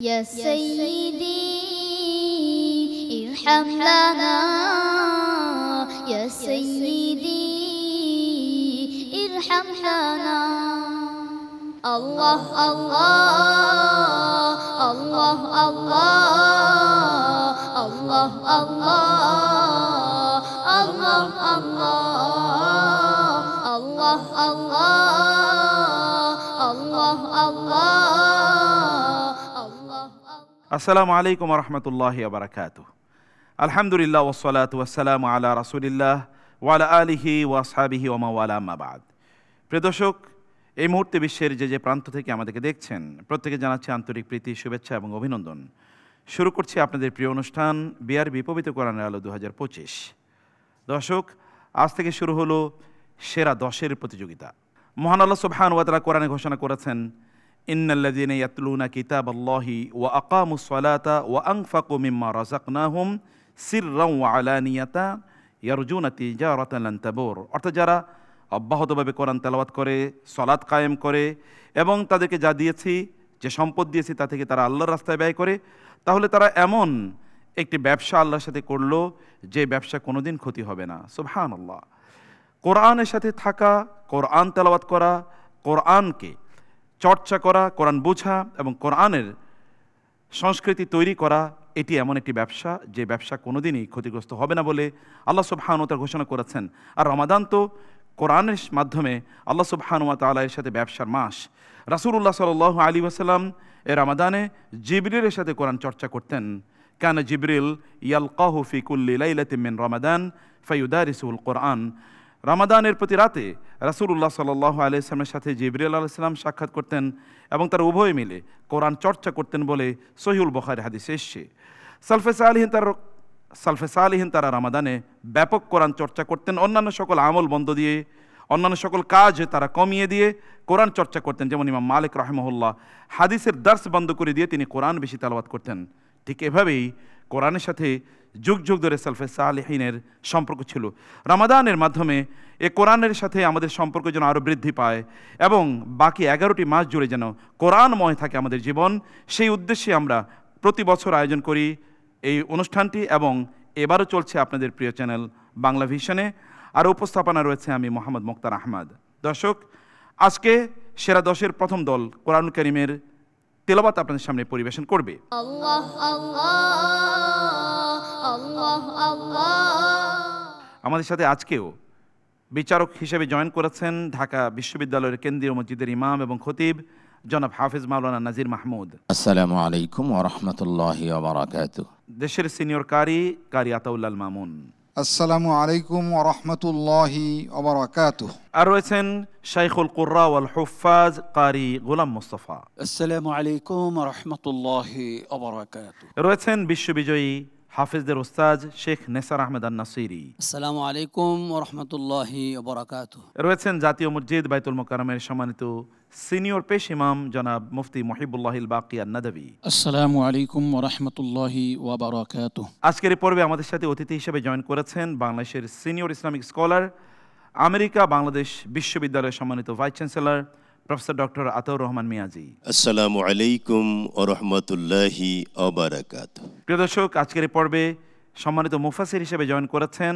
يا سيدي ارحم لنا يا سيدي ارحم لنا الله الله الله الله الله الله الله الله الله الله الله আসসালামু আলাইকুম ওয়া রাহমাতুল্লাহি ওয়া বারাকাতুহু। আলহামদুলিল্লাহ ওয়াসসালাতু ওয়াসসালামু আলা রাসূলিল্লাহ ওয়া আলা আলিহি ওয়া আসহাবিহি ওয়া মাওয়ালা আম্মা বাদ। প্রিয় দর্শক, এই মুহূর্তে বিশ্বের যে প্রান্ত থেকে আমাদেরকে দেখছেন প্রত্যেকে জানাচ্ছি আন্তরিক প্রীতি, শুভেচ্ছা এবং অভিনন্দন। শুরু করছি আপনাদের প্রিয় অনুষ্ঠান বিআরবি পবিত্র কোরআনের আলো 2025। দর্শক, আজ থেকে শুরু হলো সেরা 10-এর প্রতিযোগিতা। মহান আল্লাহ সুবহানাহু ওয়া তাআলা কোরআনে ঘোষণা করেছেন, ইন্নাল্লাযীনা ইয়াতলুনা কিতাবাল্লাহি ওয়া আকামুস সালাতা ওয়া আনফাকু মিম্মা রাযাকনাহুম সিররান ওয়া আলানিয়াতান ইয়ারজুনা তিজারাতান লান তাবুর। অর্থাৎ যারা অব্যাহতভাবে কোরআন তেলাওয়াত করে, সালাত কায়েম করে এবং তাদেরকে যা দিয়েছি, যে সম্পদ দিয়েছি তা থেকে তারা আল্লাহর রাস্তায় ব্যয় করে, তাহলে তারা এমন একটি ব্যবসা আল্লাহর সাথে করলো যে ব্যবসা কোনোদিন ক্ষতি হবে না। সুবহানাল্লাহ। কোরআনের সাথে থাকা, কোরআন তেলাওয়াত করা, কোরআনকে চর্চা করা, কোরআন বোঝা এবং কোরআনের সংস্কৃতি তৈরি করা, এটি এমন একটি ব্যবসা যে ব্যবসা কোনোদিনই ক্ষতিগ্রস্ত হবে না বলে আল্লাহ সুবহানাহু ওয়া তাআলা ঘোষণা করেছেন। আর রমাদান তো কোরআনের মাধ্যমে আল্লাহ সুবহানাহু ওয়া তাআলা এর সাথে ব্যবসার মাস। রাসূলুল্লাহ সাল্লাল্লাহু আলাইহি ওয়াসাল্লাম এ রমাদানে জিবরিলের সাথে কোরআন চর্চা করতেন। কানা জিবরিল ইয়ালকাহু ফি কুল্লি লাইলাতিন মিন রমাদান ফায়ুদারিসুল কোরআন। রমাদানের প্রতি রাতে রাসূলুল্লাহ সাল্লাল্লাহু আলাইহি ওয়াসাল্লামের সাথে জিবরিল আলাইহিস সালাম সাক্ষাৎ করতেন এবং তারা উভয়ে মিলে কোরআন চর্চা করতেন বলে সহিহুল বুখারী হাদিসে এসেছে। সালফে সালিহিন তারা রমাদানে ব্যাপক কোরআন চর্চা করতেন। অন্যান্য সকল আমল বন্ধ দিয়ে, অন্যান্য সকল কাজ তারা কমিয়ে দিয়ে কোরআন চর্চা করতেন। যেমন ইমাম মালিক রাহিমাহুল্লাহ হাদিসের দার্স বন্ধ করে দিয়ে তিনি কোরআন বেশি তেলাওয়াত করতেন। ঠিক এভাবেই কোরআনের সাথে যুগ যুগ ধরে সালফে সালিহিনের সম্পর্ক ছিল। রমাদানের মাধ্যমে এ কোরআনের সাথে আমাদের সম্পর্ক যেন আরও বৃদ্ধি পায় এবং বাকি 11টি মাস জুড়ে যেন কোরআনময় থাকে আমাদের জীবন, সেই উদ্দেশ্যে আমরা প্রতি বছর আয়োজন করি এই অনুষ্ঠানটি এবং এবারও চলছে আপনাদের প্রিয় চ্যানেল বাংলা ভিশনে। আর উপস্থাপনা রয়েছে আমি মোহাম্মদ মুক্তার আহমদ। দর্শক, আজকে সেরা 10-এর প্রথম দল কোরআন কারীমের তেলাওয়াত আপনাদের সামনে পরিবেশন করবে। আল্লাহ আল্লাহ আল্লাহ আল্লাহ। আমাদের সাথে আজকেও বিচারক হিসেবে জয়েন করেছেন ঢাকা বিশ্ববিদ্যালয়ের কেন্দ্রীয় মসজিদের ইমাম এবং খতিব জনাব হাফেজ মাওলানা নাজির মাহমুদ। আসসালামু আলাইকুম ওয়া রাহমাতুল্লাহি ওয়া বারাকাতুহু। দেশের সিনিয়র কারি আতাউল্লাহ মামুন। আসসালামু আলাইকুম ওয়া রাহমাতুল্লাহি ওয়া বারাকাতুহু। আর রয়েছেন শাইখুল কুররা ওয়াল হুফাজ কারি গোলাম মুস্তাফা। আসসালামু আলাইকুম ওয়া রাহমাতুল্লাহি ওয়া বারাকাতুহু। রয়েছেন বিশ্ববিজয়ী হাফেজদের ওস্তাদ শেখ নেসার আহমেদ আন-নাসিরি। আসসালামু আলাইকুম ওয়া রাহমাতুল্লাহি ওয়া বারাকাতুহু। রয়েছেন জাতীয় মসজিদ বাইতুল মোকাররমের সম্মানিত সিনিয়র পেশ ইমাম জনাব মুফতি মুহিবুল্লাহিল বাকি আন-নাদভী। আসসালামু আলাইকুম ওয়া রাহমাতুল্লাহি ওয়া বারাকাতুহু। আজকের এই পর্বে আমাদের সাথে অতিথি হিসেবে জয়েন করেছেন বাংলাদেশের senior Islamic scholar, America Bangladesh বিশ্ববিদ্যালয়ের সম্মানিত vice chancellor professor doctor Ataur Rahman Miyaji. আসসালামু আলাইকুম ওয়া রাহমাতুল্লাহি ওয়া বারাকাতুহু। প্রিয় দর্শক, আজকের এই পর্বে সম্মানিত মুফাসসির হিসেবে জয়েন করেছেন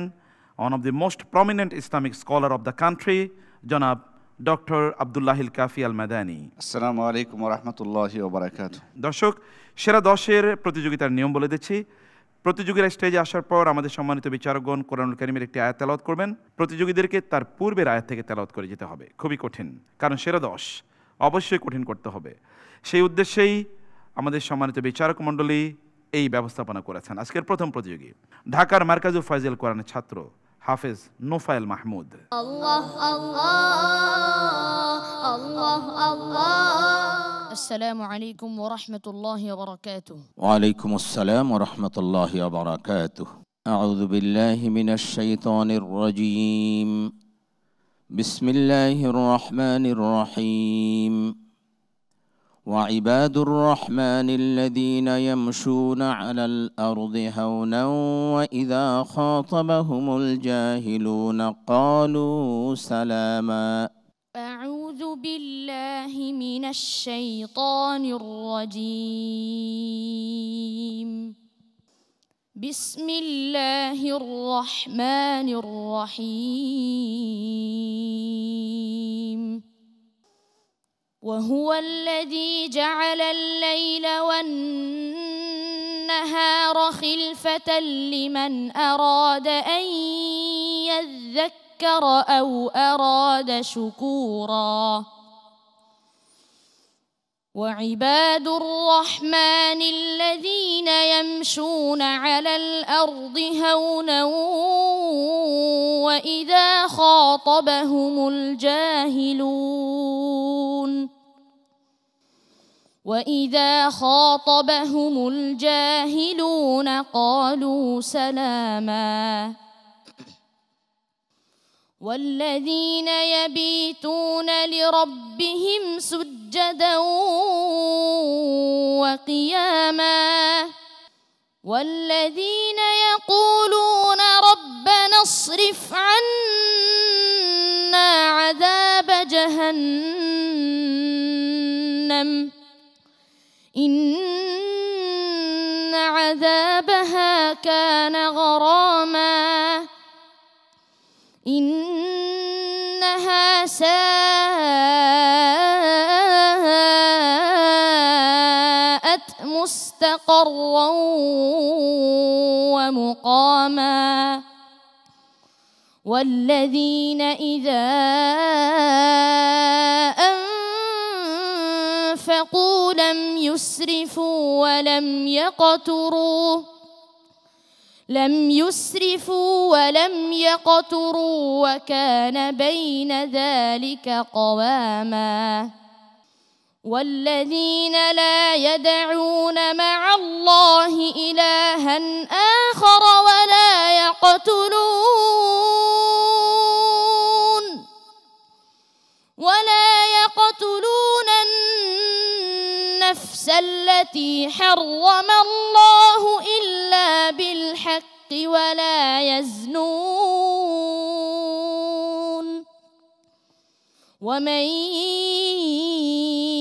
one of the most prominent Islamic scholar of the country জনাব ডক্টর আব্দুল্লাহিল কাফি আল মাদানী। আসসালামু আলাইকুম ওয়া রাহমাতুল্লাহি ওয়া বারাকাতুহু। দর্শক, সেরা 10-এর প্রতিযোগিতার নিয়ম বলে দিচ্ছি। প্রতিযোগীরা স্টেজে আসার পর আমাদের সম্মানিত বিচারকগণ কোরআনুল কারীমের একটি আয়াত তেলাওয়াত করবেন। প্রতিযোগীদেরকে তার পূর্বের আয়াত থেকে তেলাওয়াত করে যেতে হবে। খুবই কঠিন, কারণ সেরা 10 অবশ্যই কঠিন করতে হবে। সেই উদ্দেশ্যেই আমাদের সম্মানিত বিচারক মণ্ডলী এই ব্যবস্থাপনা করেছেন। আজকের প্রথম প্রতিযোগী ঢাকার মার্কাজুল ফাজিল কোরআনের ছাত্র হাফেজ নোফায়েল মাহমুদ। আল্লাহ আল্লাহ আল্লাহ আল্লাহ। আসসালামু আলাইকুম ওয়া রাহমাতুল্লাহি ওয়া বারাকাতুহু। ওয়া আলাইকুমুস সালাম ওয়া রাহমাতুল্লাহি ওয়া বারাকাতুহু। আউযু বিল্লাহি মিনাশ শাইতানির রাজীম। বিসমিল্লাহির রাহমানির রহিম। وعباد الرحمن الذين يمشون على الأرض هونا وإذا خاطبهم الجاهلون قالوا سلاما. أعوذ بالله من الشيطان الرجيم. بسم الله الرحمن الرحيم وهو الذي جعل الليل والنهار خلفة لمن أراد أن يذكر أو أراد شكورا وعباد الرحمن الذين يمشون على الأرض هونا وإذا خاطبهم الجاهلون قالوا سلاما والذين يبيتون لربهم سجدا وقياما والذين يقولون ربنا اصرف عنا عذاب جهنم إن عذابها كان غراما إنها ساءت مستقرا ومقاما والذين إذا أنفقوا لم يسرفوا ولم يقتروا وكان بين ذلك قواما والذين لا يدعون مع الله إلها آخر ولا يقتلون النفس التي حرم الله إلا بالحق ولا يزنون ومن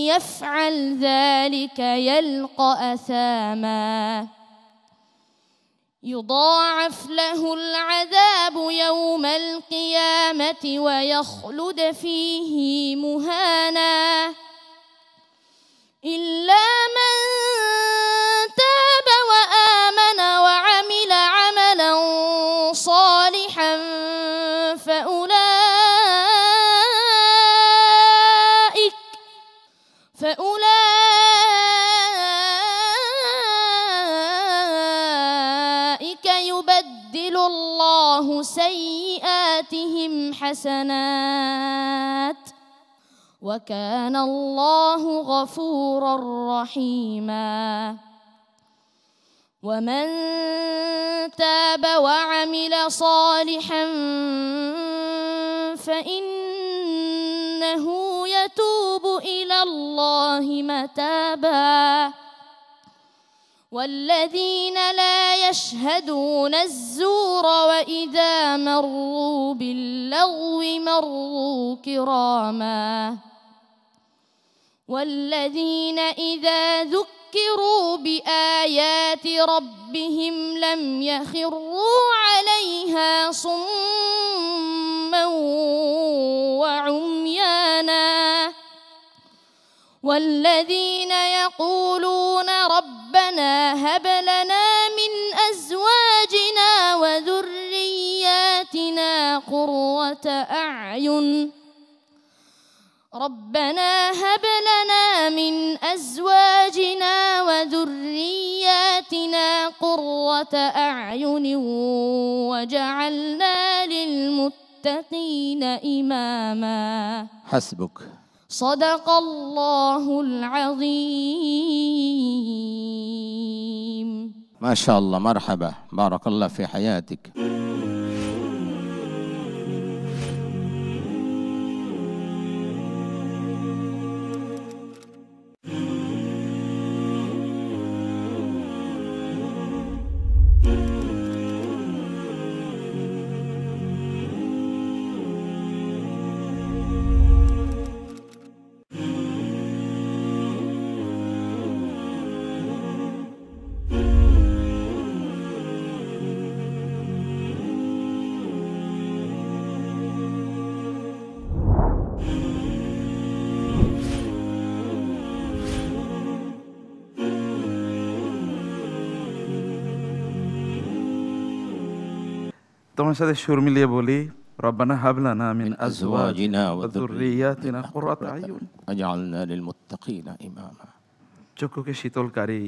يفعل ذلك يلقى أثاما يضاعف له العذاب يوم القيامة ويخلد فيه مهانا إلا من تاب وآمن وعمل عملا صالحا فأولئك يبدل الله سيئاتهم حسنات وكان الله غفورا رحيما ومن تاب وعمل صالحا فإنه يتوب إلى الله متابا والذين لا يشهدون الزور وإذا مروا باللغو مروا كراما والذين إذا ذكروا بآيات ربهم لم يخروا عليها صما وعميانا والذين يقولون ربنا هب لنا من أزواجنا وذرياتنا قرة أعين ربنا هب لنا من أزواجنا وذرياتنا قرة أعين وجعلنا للمتقين إماما حسبك. صدق الله العظيم. ما شاء الله، مرحبا، بارك الله في حياتك. তোমার সাথে সুর মিলিয়ে বলি, রব্বানা হাবলানা মিন আজওয়াজিনা আজওয়াজিনা ওয়া ওয়া যুররিয়াতিনা কুররাতা আয়ুন। ওয়াজআলনা লিল মুত্তাকিনা ইমামা। চক্ষুকে শীতলকারী,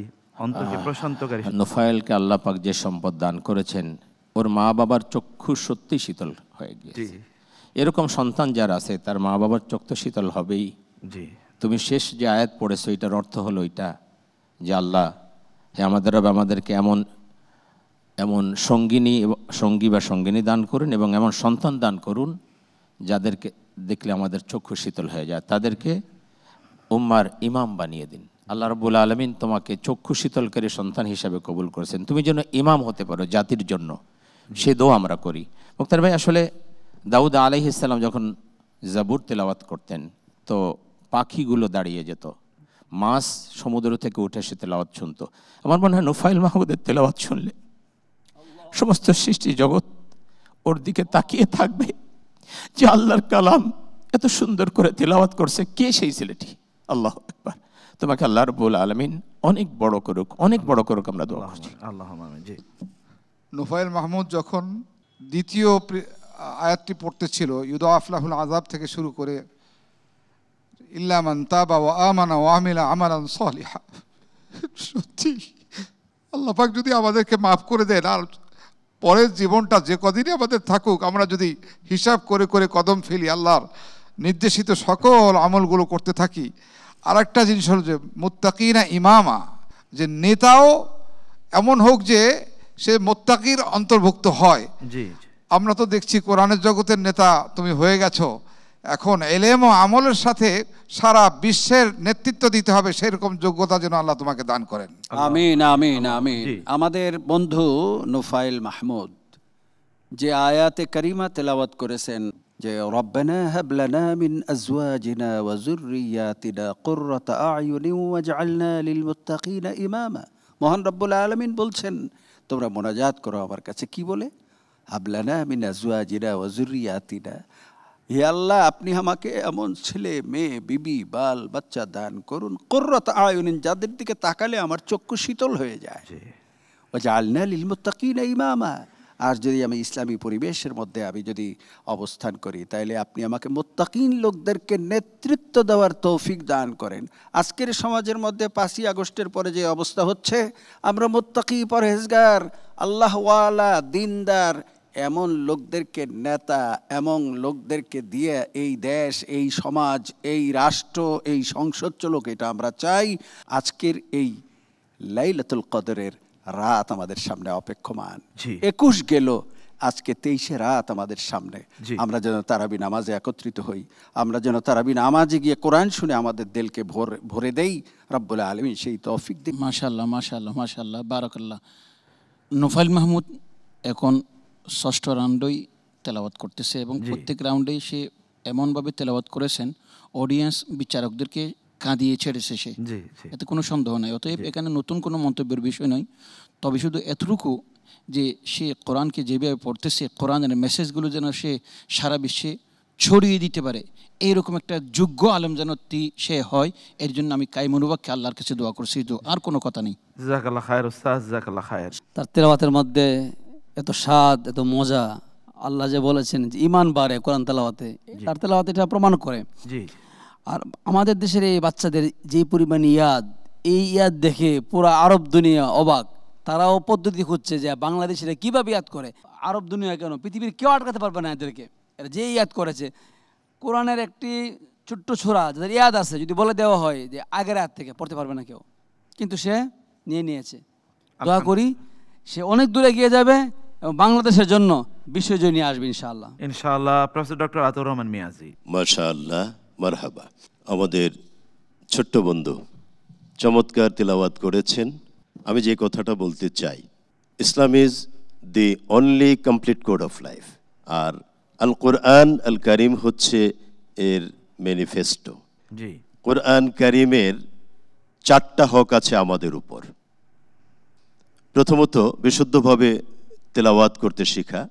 অন্তরকে প্রশান্তকারী। নুফাইলকে আল্লাহ পাক যে সম্পদ দান করেছেন, ওর মা বাবার চক্ষু সত্যি শীতল হয়ে গিয়েছে। জি এরকম সন্তান যারা আছে তার মা বাবার চোখ তো শীতল হবেই। জি তুমি শেষ যে আয়াত পড়েছো এটার অর্থ হলো এটা যে আল্লাহ হে আমাদের রব আমাদেরকে এমন এমন সঙ্গী বা সঙ্গিনী দান করুন এবং এমন সন্তান দান করুন যাদেরকে দেখলে আমাদের চক্ষু শীতল হয়ে যায়, তাদেরকে উম্মার ইমাম বানিয়ে দিন। আল্লাহ রাব্বুল আলামিন তোমাকে চক্ষু শীতলকারী সন্তান হিসাবে কবুল করেছেন, তুমি যেন ইমাম হতে পারো জাতির জন্য, সে দোয়া আমরা করি। মুক্তার ভাই, আসলে দাউদ আলাইহিস সালাম যখন জাবুর তেলাওয়াত করতেন তো পাখিগুলো দাঁড়িয়ে যেত, মাছ সমুদ্র থেকে উঠে সে তেলাওয়াত শুনতো। আমার মনে হয় নুফাইল মাহমুদের তেলাওয়াত শুনলে সমস্ত সৃষ্টি জগৎ ওর দিকে তাকিয়ে থাকবে যে আল্লাহর কালাম এত সুন্দর করে তেলাওয়াত করছে, কে সেই ছেলেটি। আল্লাহু আকবার। তোমাকে আল্লাহ রাব্বুল আলামিন অনেক বড় করুক, অনেক বড় করুক, আমরা দোয়া করছি। আল্লাহুম্মা আমিন। জি নুফাইল মাহমুদ যখন দ্বিতীয় আয়াতটি পড়তেছিল, ইউদাআফ লাহুল আযাব থেকে শুরু করে ইল্লা মান তাবা ওয়া আমানা ওয়া আমিলা আমালান সালিহা, সত্যি আল্লাহ পাক যদি আমাদেরকে মাফ করে দেন আর পরের জীবনটা যে কদিনই আমাদের থাকুক আমরা যদি হিসাব করে করে কদম ফেলি, আল্লাহর নির্দেশিত সকল আমলগুলো করতে থাকি। আর একটা জিনিস হলো যে মুত্তাকিনা ইমামা, যে নেতাও এমন হোক যে সে মুত্তাকির অন্তর্ভুক্ত হয়। জি আমরা তো দেখছি কোরআনের জগতের নেতা তুমি হয়ে গেছো, এখন এলেম ও আমলের সাথে সারা বিশ্বের নেতৃত্ব দিতে হবে, সেরকম যোগ্যতা যেন আল্লাহ তোমাকে দান করেন। আমিন আমিন আমিন। জি। আমাদের বন্ধু নুফাইল মাহমুদ যে আয়াতে কারিমা তেলাওয়াত করেছেন যে রব্বানা হাব লানা মিন আজওয়াজিনা ওয়া যুররিয়াতিনা কুররাতা আয়ুনিন ওয়াজআলনা লিল মুত্তাকিনা ইমামা। মহান রব্বুল আলামিন বলছেন তোমরা মোনাজাত করো আমার কাছে, কি বলে? হাব লানা মিন আজওয়াজিনা ওয়া যুররিয়াতিনা, হে আল্লাহ আপনি আমাকে এমন ছেলে মেয়ে বিবি বাল বাচ্চা দান করুন, কুররাতা আয়ুনিন, যাদের দিকে তাকালে আমার চক্ষু শীতল হয়ে যায়, ওয়াজআলনা লিল মুত্তাকিনা ইমামা। আর যদি আমি ইসলামী পরিবেশের মধ্যে আমি যদি অবস্থান করি তাহলে আপনি আমাকে মুত্তাকিন লোকদেরকে নেতৃত্ব দেওয়ার তৌফিক দান করেন। আজকের সমাজের মধ্যে 5ই আগস্টের পরে যে অবস্থা হচ্ছে, আমরা মুত্তাকি পরহেজগার আল্লাহওয়ালা দিনদার এমন লোকদেরকে নেতা, এমন লোকদেরকে দিয়ে এই দেশ, এই সমাজ, এই রাষ্ট্র, এই সংসদ চলুক, এটা আমরা চাই। আজকের এই লাইলাতুল কদরের রাত আমাদের সামনে অপেক্ষমান। 21 গেল, আজকে 23 রাত আমাদের সামনে। আমরা যেন তারাবি নামাজে একত্রিত হই, আমরা যেন তারাবি নামাজে গিয়ে কোরআন শুনে আমাদের দিলকে ভরে দেই। রব্বুল আলামিন সেই তৌফিক দিন। মাশাআল্লাহ মাশাআল্লাহ মাশাআল্লাহ, বারাকাল্লাহ। নুফাইল মাহমুদ এখন 6ষ্ঠ রাউন্ডই তেলাওয়াত করতেছে এবং প্রত্যেক রাউন্ডেই সে এমনভাবে তেলাওয়াত করেছেন অডিয়েন্স বিচারকদেরকে কাঁদিয়ে ছেড়েছে সে, এতে কোনো সন্দেহ নাই। অতএব এখানে নতুন কোনো মন্তব্যের বিষয় নয়, তবে শুধু এতটুকু যে সে কোরআনকে যেভাবে পড়তেছে, কোরআনের মেসেজগুলো যেন সে সারা বিশ্বে ছড়িয়ে দিতে পারে, এইরকম একটা যোগ্য আলেম যেন সে হয়, এর জন্য আমি কাইমনুবাককে আল্লাহর কাছে দোয়া করছি। তো আর কোনো কথা নেই। জাযাকাল্লাহ খায়ের উস্তাদ, জাযাকাল্লাহ খায়ের। তার তেলাওয়াতের মধ্যে এত স্বাদ, এত মজা, আল্লাহ যে বলেছেন যে ইমান বাড়ে কোরআন তেলাওয়াতে, তার তেলাওয়াতে এটা প্রমাণ করে। জি। আর আমাদের দেশের এই বাচ্চাদের যে পরিমাণ ইয়াদ, এই ইয়াদ দেখে পুরো আরব দুনিয়া অবাক। তারাও পদ্ধতি খুঁজছে যে বাংলাদেশিরা কীভাবে ইয়াদ করে। আরব দুনিয়া কেন, পৃথিবীর কেউ আটকাতে পারবে না এদেরকে। এরা যে ইয়াদ করেছে, কোরআনের একটি ছোট্ট ছোরা যাদের ইয়াদ আছে, যদি বলে দেওয়া হয় যে আগের আয়াত থেকে পড়তে পারবে না কেউ, কিন্তু সে নিয়েছে। দোয়া করি সে অনেক দূরে গিয়ে যাবে এবং বাংলাদেশের জন্য বিশ্বজয় নিয়ে আসবে ইনশাআল্লাহ। ইনশাআল্লাহ। প্রফেসর ডক্টর আতর রহমান মিয়াজি। মাশাআল্লাহ, মারহাবা। আমাদের ছোট্ট বন্ধু চমৎকার তিলাওয়াত করেছেন। আমি যে কথাটা বলতে চাই, Islam is the only complete code of life, আর আল কোরআন আল কারিম হচ্ছে এর ম্যানিফেস্টো। জি। কোরআন কারিমের 4টা হক আছে আমাদের উপর। প্রথমত বিশুদ্ধভাবে তেলাওয়াত করতে শেখা,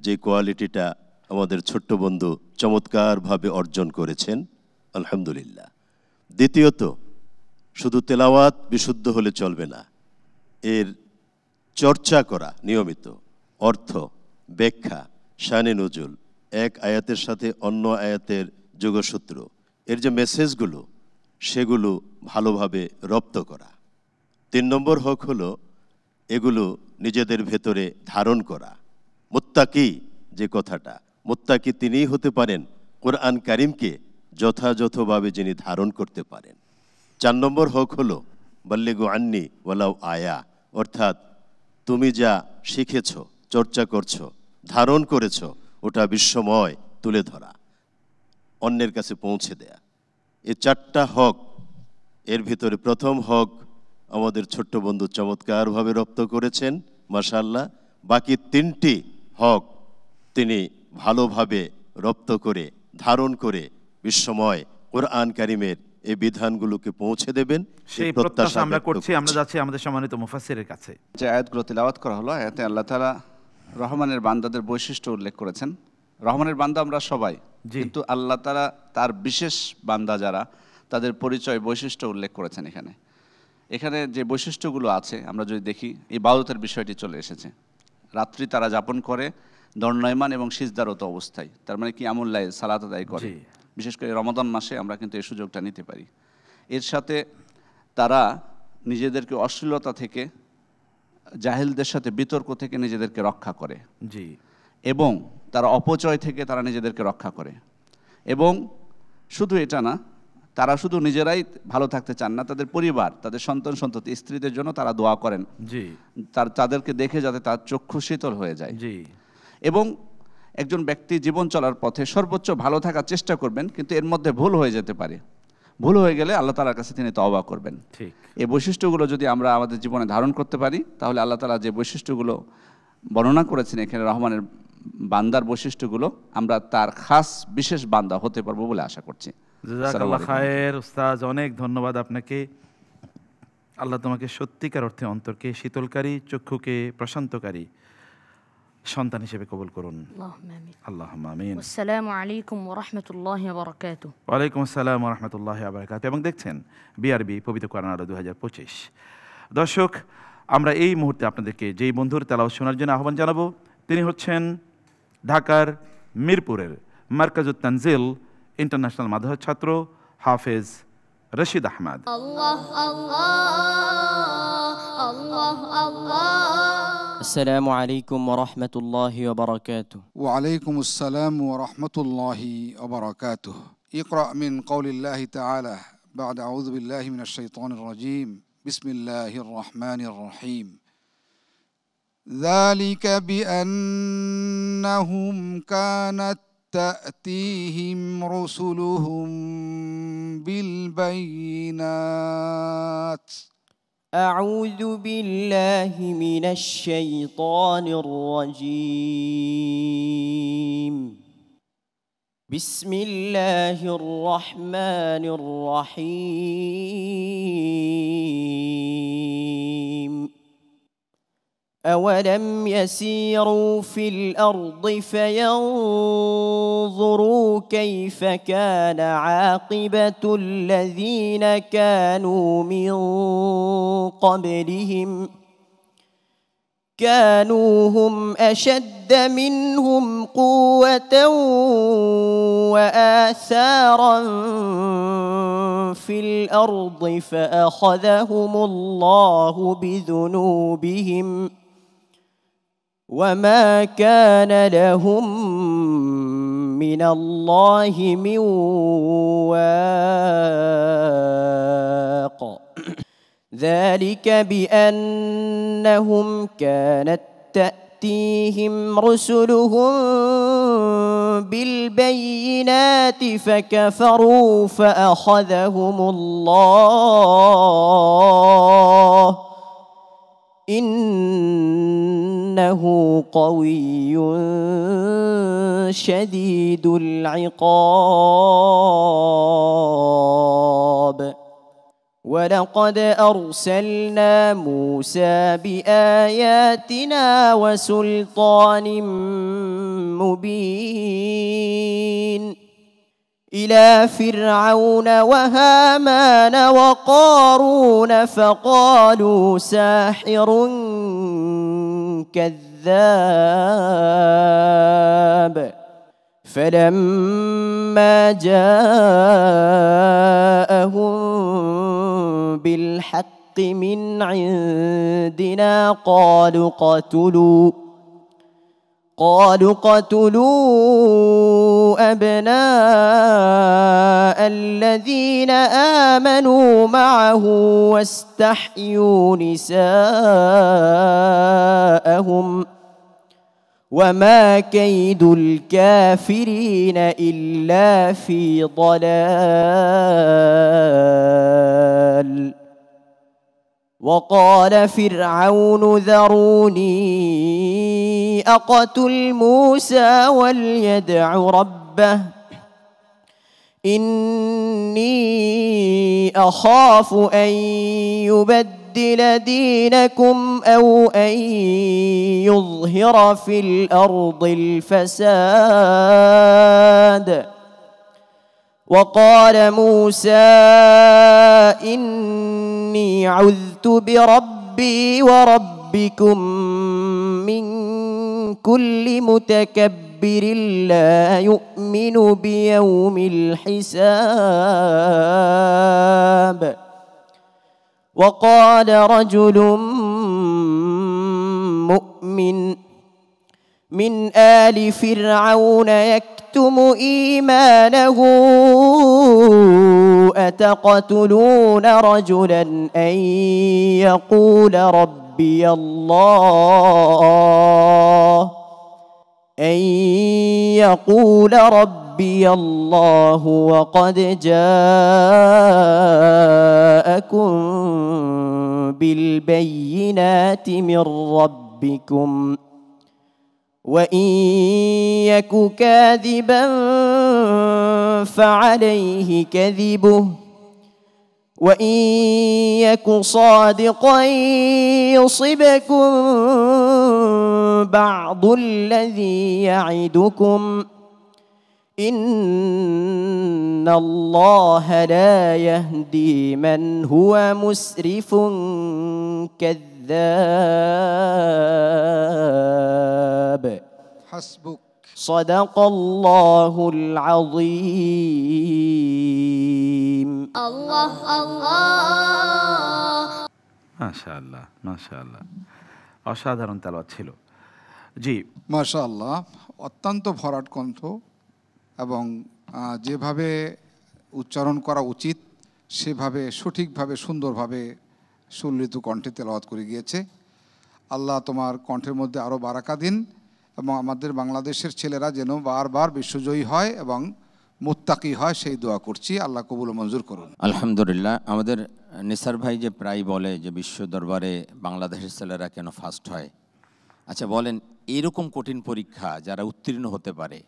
যে কোয়ালিটিটা আমাদের ছোট্ট বন্ধু চমৎকারভাবে অর্জন করেছেন, আলহামদুলিল্লাহ। দ্বিতীয়ত শুধু তেলাওয়াত বিশুদ্ধ হলে চলবে না, এর চর্চা করা নিয়মিত, অর্থ, ব্যাখ্যা, শানে নজুল, এক আয়াতের সাথে অন্য আয়াতের যোগসূত্র, এর যে মেসেজগুলো সেগুলো ভালোভাবে রপ্ত করা। 3 নম্বর হক হলো এগুলো নিজেদের ভেতরে ধারণ করা। মুত্তাকি যে কথাটা, মুত্তাকি তিনিই হতে পারেন কোরআন কারিমকে যথাযথভাবে যিনি ধারণ করতে পারেন। 4 নম্বর হক হলো বাল্লিগু আন্নি ওয়ালাউ আয়া, অর্থাৎ তুমি যা শিখেছ, চর্চা করছো, ধারণ করেছ, ওটা বিশ্বময় তুলে ধরা, অন্যের কাছে পৌঁছে দেয়া। এই 4টা হক, এর ভিতরে প্রথম হক আমাদের ছোট্ট বন্ধু চমৎকারভাবে রপ্ত করেছেন মাশাআল্লাহ। বাকি 3টি হক তিনি ভালোভাবে রপ্ত করে ধারণ করে বিশ্বময় কোরআন কারিমের এই বিধানগুলোকে পৌঁছে দেবেন, সেই প্রত্যাশা আমরা করছি। আমরা যাচ্ছি আমাদের সম্মানিত মুফাসসিরের কাছে। যে আয়াতগুলো তিলাওয়াত করা হলো, আয়াতে আল্লাহ তাআলা রহমানের বান্দাদের বৈশিষ্ট্য উল্লেখ করেছেন। রহমানের বান্দা আমরা সবাই, কিন্তু আল্লাহ তাআলা তার বিশেষ বান্দা যারা, তাদের পরিচয়, বৈশিষ্ট্য উল্লেখ করেছেন এখানে। এখানে যে বৈশিষ্ট্যগুলো আছে আমরা যদি দেখি, ইবাদতের বিষয়টি চলে এসেছে। রাত্রি তারা যাপন করে দণ্ডায়মান এবং সিজদারত অবস্থায়, তার মানে কি আমুল লাইল, সালাত আদায় করে। বিশেষ করে রমাদান মাসে আমরা কিন্তু এই সুযোগটা নিতে পারি। এর সাথে তারা নিজেদেরকে অশ্লীলতা থেকে, জাহেলদের সাথে বিতর্ক থেকে নিজেদেরকে রক্ষা করে, এবং তারা অপচয় থেকে তারা নিজেদেরকে রক্ষা করে। এবং শুধু এটা না, তারা শুধু নিজেরাই ভালো থাকতে চান না, তাদের পরিবার, তাদের সন্তান সন্ততি, স্ত্রীদের জন্য তারা দোয়া করেন, তাদেরকে দেখে যাতে তার চক্ষু শীতল হয়ে যায়। এবং একজন ব্যক্তি জীবন চলার পথে সর্বোচ্চ ভালো থাকার চেষ্টা করবেন, কিন্তু এর মধ্যে ভুল হয়ে যেতে পারে। ভুল হয়ে গেলে আল্লাহ তাআলার কাছে তিনি তওবা করবেন। এই বৈশিষ্ট্যগুলো যদি আমরা আমাদের জীবনে ধারণ করতে পারি, তাহলে আল্লাহ তাআলা যে বৈশিষ্ট্যগুলো বর্ণনা করেছেন এখানে, রহমানের বান্দার বৈশিষ্ট্যগুলো, আমরা তার খাস বিশেষ বান্দা হতে পারবো বলে আশা করছি। জাযাকাল্লাহ খায়ের উস্তাদ, অনেক ধন্যবাদ আপনাকে। আল্লাহ তোমাকে সত্যিকার অর্থে অন্তরকে শীতলকারী, চক্ষুকে প্রশান্তকারী সন্তান হিসেবে কবুল করুন। আল্লাহুম্মা আমিন। আসসালামু আলাইকুম ওয়া রাহমাতুল্লাহি ওয়া বারাকাতুহু। ওয়া আলাইকুম আসসালাম ওয়া রাহমাতুল্লাহি ওয়া বারাকাতুহু। এবং দেখছেন বিআরবি পবিত্র কোরআন আলো 2025। দর্শক, আমরা এই মুহূর্তে আপনাদেরকে যেই বন্ধুর তেলাওয়াত শোনার জন্য আহ্বান জানাবো, তিনি হচ্ছেন ঢাকার মিরপুরের মারকাজুত তানজিল ইন্টারন্যাশনাল মাদ্রাসার ছাত্র হাফেজ রশিদ আহমদ। আল্লাহ আল্লাহ আল্লাহ আল্লাহ। আসসালামু আলাইকুম ওয়া রাহমাতুল্লাহি ওয়া বারাকাতুহু। ওয়া আলাইকুম আসসালাম ওয়া রাহমাতুল্লাহি ওয়া বারাকাতুহু। ইকরা মিন কওলিল্লাহি তাআলা বা'দা আউযু বিল্লাহি মিনাশ শাইতানির রাজীম। বিসমিল্লাহির রাহমানির রাহিম। ذلك بأنهم كانت تأتيهم رسلهم بالبينات. أعوذ بالله من الشيطان الرجيم. بسم الله الرحمن الرحيم. أولم يسيروا في الأرض فينظروا كيف كان عاقبة الذين كانوا من قبلهم كانوا هم أشد منهم قوة وآثارا في الأرض فأخذهم الله بذنوبهم وما كان لهم من الله من واق. ذلك بأنهم كانت تأتيهم رسلهم بالبينات فكفروا فأخذهم الله إنه قوي شديد العقاب. ولقد أرسلنا موسى بآياتنا وسلطان مبين إلى فرعون وهامان وقارون فقالوا ساحر كذاب فلما جاءهم بالحق من عندنا قالوا قتلوا أبناء الذين آمنوا معه واستحيوا نساءهم وما كيد الكافرين إلا في ضلال وقال فرعون ذروني أقتل موسى وليدع ربه إني أخاف أن يبدل دينكم أو أن يظهر في الأرض الفساد وقال موسى إني عذت بربي وربكم من كل متكبر لا يؤمن بيوم الحساب وقال رجل مؤمن من آل فرعون يكتم إيمانه أتقتلون رجلا أن يقول ربي الله وقد جاءكم بالبينات من ربكم وإن يك كاذبا فعليه كذبه وإن يك صادقا يصبكم بعض الذي يعدكم إن الله لا يهدي من هو مسرف كذاب حسبك صدق الله العظيم الله الله মাশাআল্লাহ মাশাআল্লাহ অসাধারণ তেলাওয়াত ছিল। জি মাশাআল্লাহ, অত্যন্ত ভরাট কণ্ঠ এবং যেভাবে উচ্চারণ করা উচিত সেভাবে সঠিকভাবে সুন্দরভাবে সুললিত কণ্ঠে তেলাওয়াত করে গিয়েছে। আল্লাহ তোমার কণ্ঠের মধ্যে আরও বারাকা দিন এবং আমাদের বাংলাদেশের ছেলেরা যেন বারবার বিশ্বজয়ী হয় এবং মুত্তাকি হয় সেই দোয়া করছি। আল্লাহ কবুল ও মঞ্জুর করুন। আলহামদুলিল্লাহ। আমাদের নিসার ভাই যে প্রায় বলে যে বিশ্ব দরবারে বাংলাদেশের ছেলেরা কেন ফার্স্ট হয়, আচ্ছা বলেন এরকম কঠিন পরীক্ষা যারা উত্তীর্ণ হতে পারে,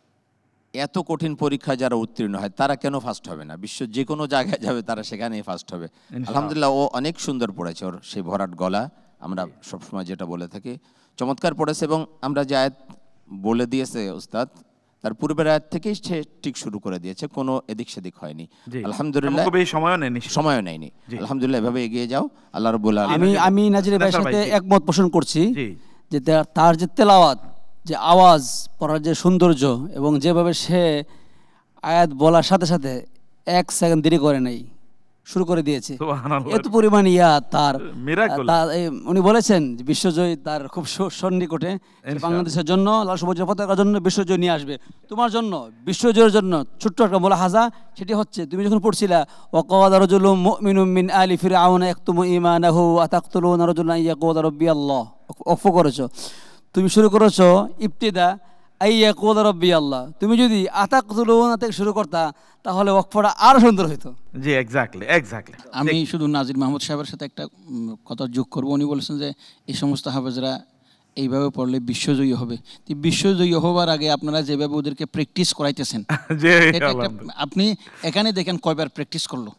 এত কঠিন পরীক্ষা যারা উত্তীর্ণ হয় তারা কেন ফার্স্ট হবে না? বিশ্ব যে কোনো জায়গায় যাবে তারা সেখানেই ফার্স্ট হবে। আলহামদুলিল্লাহ, ও অনেক সুন্দর পড়েছে, ওর সেই ভরাট গলা আমরা সবসময় যেটা বলে থাকি চমৎকার পড়েছে। এবং আমরা যে আয়াত বলে দিয়েছে উস্তাদ, তার পূর্বের আয়াত থেকেই সে ঠিক শুরু করে দিয়েছে, কোনো এদিক সেদিক হয়নি। আলহামদুলিল্লাহ, সময়ও নেয়নি। আলহামদুলিল্লাহ, এভাবে এগিয়ে যাও। আল্লাহ রাব্বুল আলামিন। আমি নাজির ভাইয়ের সাথে একমত পোষণ করছি যে তার যে তেলাওয়াত, যে আওয়াজ পড়ার যে সৌন্দর্য এবং যেভাবে সে আয়াত বলার সাথে সাথে এক সেকেন্ড দেরি করে নাই, শুরু করে দিয়েছে। এত পরিমাণ তার উনি বলেছেন যে বিশ্বজয় তার খুব সন্নিকটে, বাংলাদেশের জন্য লাল সবুজের পতাকার জন্য বিশ্বজয় নিয়ে আসবে। তোমার জন্য বিশ্বজয়ের জন্য ছোট্ট একটা মুলাহাজা, সেটি হচ্ছে তুমি যখন পড়ছিলা ওয়াকাদ রাজুলুম মুমিনুম মিন আলি ফিরআউন ইয়াকতুমু ঈমানাহু আতাকতুলুনা রাজুলান ইয়াকুলু রাব্বি আল্লাহ, ওয়াকফ করেছো। তুমি শুরু করেছো ইবতিদা আইয়াকুল রাব্বি আল্লাহ। তুমি যদি আতাকতুলুনা থেকে শুরু করতা তাহলে ওয়াকফটা আরো সুন্দর হতো। জি, এক্স্যাক্টলি। আমি শুধু নাজির মাহমুদ সাহেবের সাথে একটা কথা যোগ করব। উনি বলেছেন যে এই সমস্ত হাফেজরা এইভাবে পড়লে বিশ্বজয়ী হবে। বিশ্বজয়ী হবার আগে আপনারা যেভাবে ওদেরকে প্র্যাকটিস করাইতেছেন, আপনি এখানে দেখেন কয়বার প্র্যাকটিস করলো।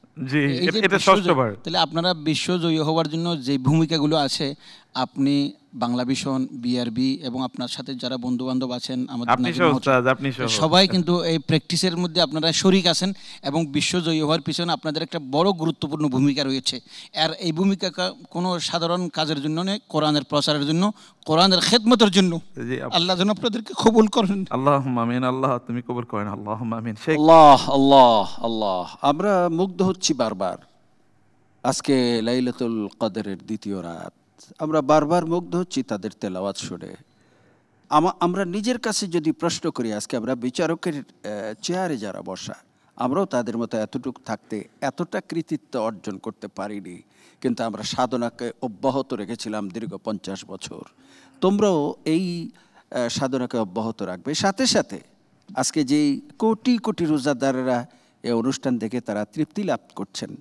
তাহলে আপনারা বিশ্বজয়ী হওয়ার জন্য যে ভূমিকাগুলো আছে আপনি বাংলা ভিশন, বিআরবি এবং আপনার সাথে যারা বন্ধু বান্ধব আছেন সবাই কিন্তু এই প্র্যাকটিসের মধ্যে আপনারা শরিক আছেন এবং বিশ্বজয়ী হওয়ার পিছনে আপনাদের একটা বড় গুরুত্বপূর্ণ ভূমিকা রয়েছে। আর এই ভূমিকা কোনো সাধারণ কাজের জন্য নয়, কোরআনের প্রচারের জন্য, কোরআনের খেদমতের জন্য। আল্লাহ যেন আপনাদেরকে কবুল করেন। আল্লাহুম্মা আমিন। আল্লাহ তুমি কবুল করেন। আল্লাহুম্মা আমিন। আল্লাহ আল্লাহ আল্লাহ। আমরা মুগ্ধ হচ্ছি বারবার। আজকে লাইলাতুল কদরের দ্বিতীয় রাত, আমরা বারবার মুগ্ধ হচ্ছি তাদের তেলাওয়াত শুনে। আমরা নিজের কাছে যদি প্রশ্ন করি, আজকে আমরা বিচারকের চেয়ারে যারা বসা, আমরাও তাদের মতো এতটুকু থাকতে এতটা কৃতিত্ব অর্জন করতে পারিনি, কিন্তু আমরা সাধনাকে অব্যাহত রেখেছিলাম দীর্ঘ 50 বছর। তোমরাও এই সাধনাকে অব্যাহত রাখবে। সাথে সাথে আজকে যেই কোটি কোটি রোজাদারেরা এই অনুষ্ঠান দেখে তারা তৃপ্তি লাভ করছেন,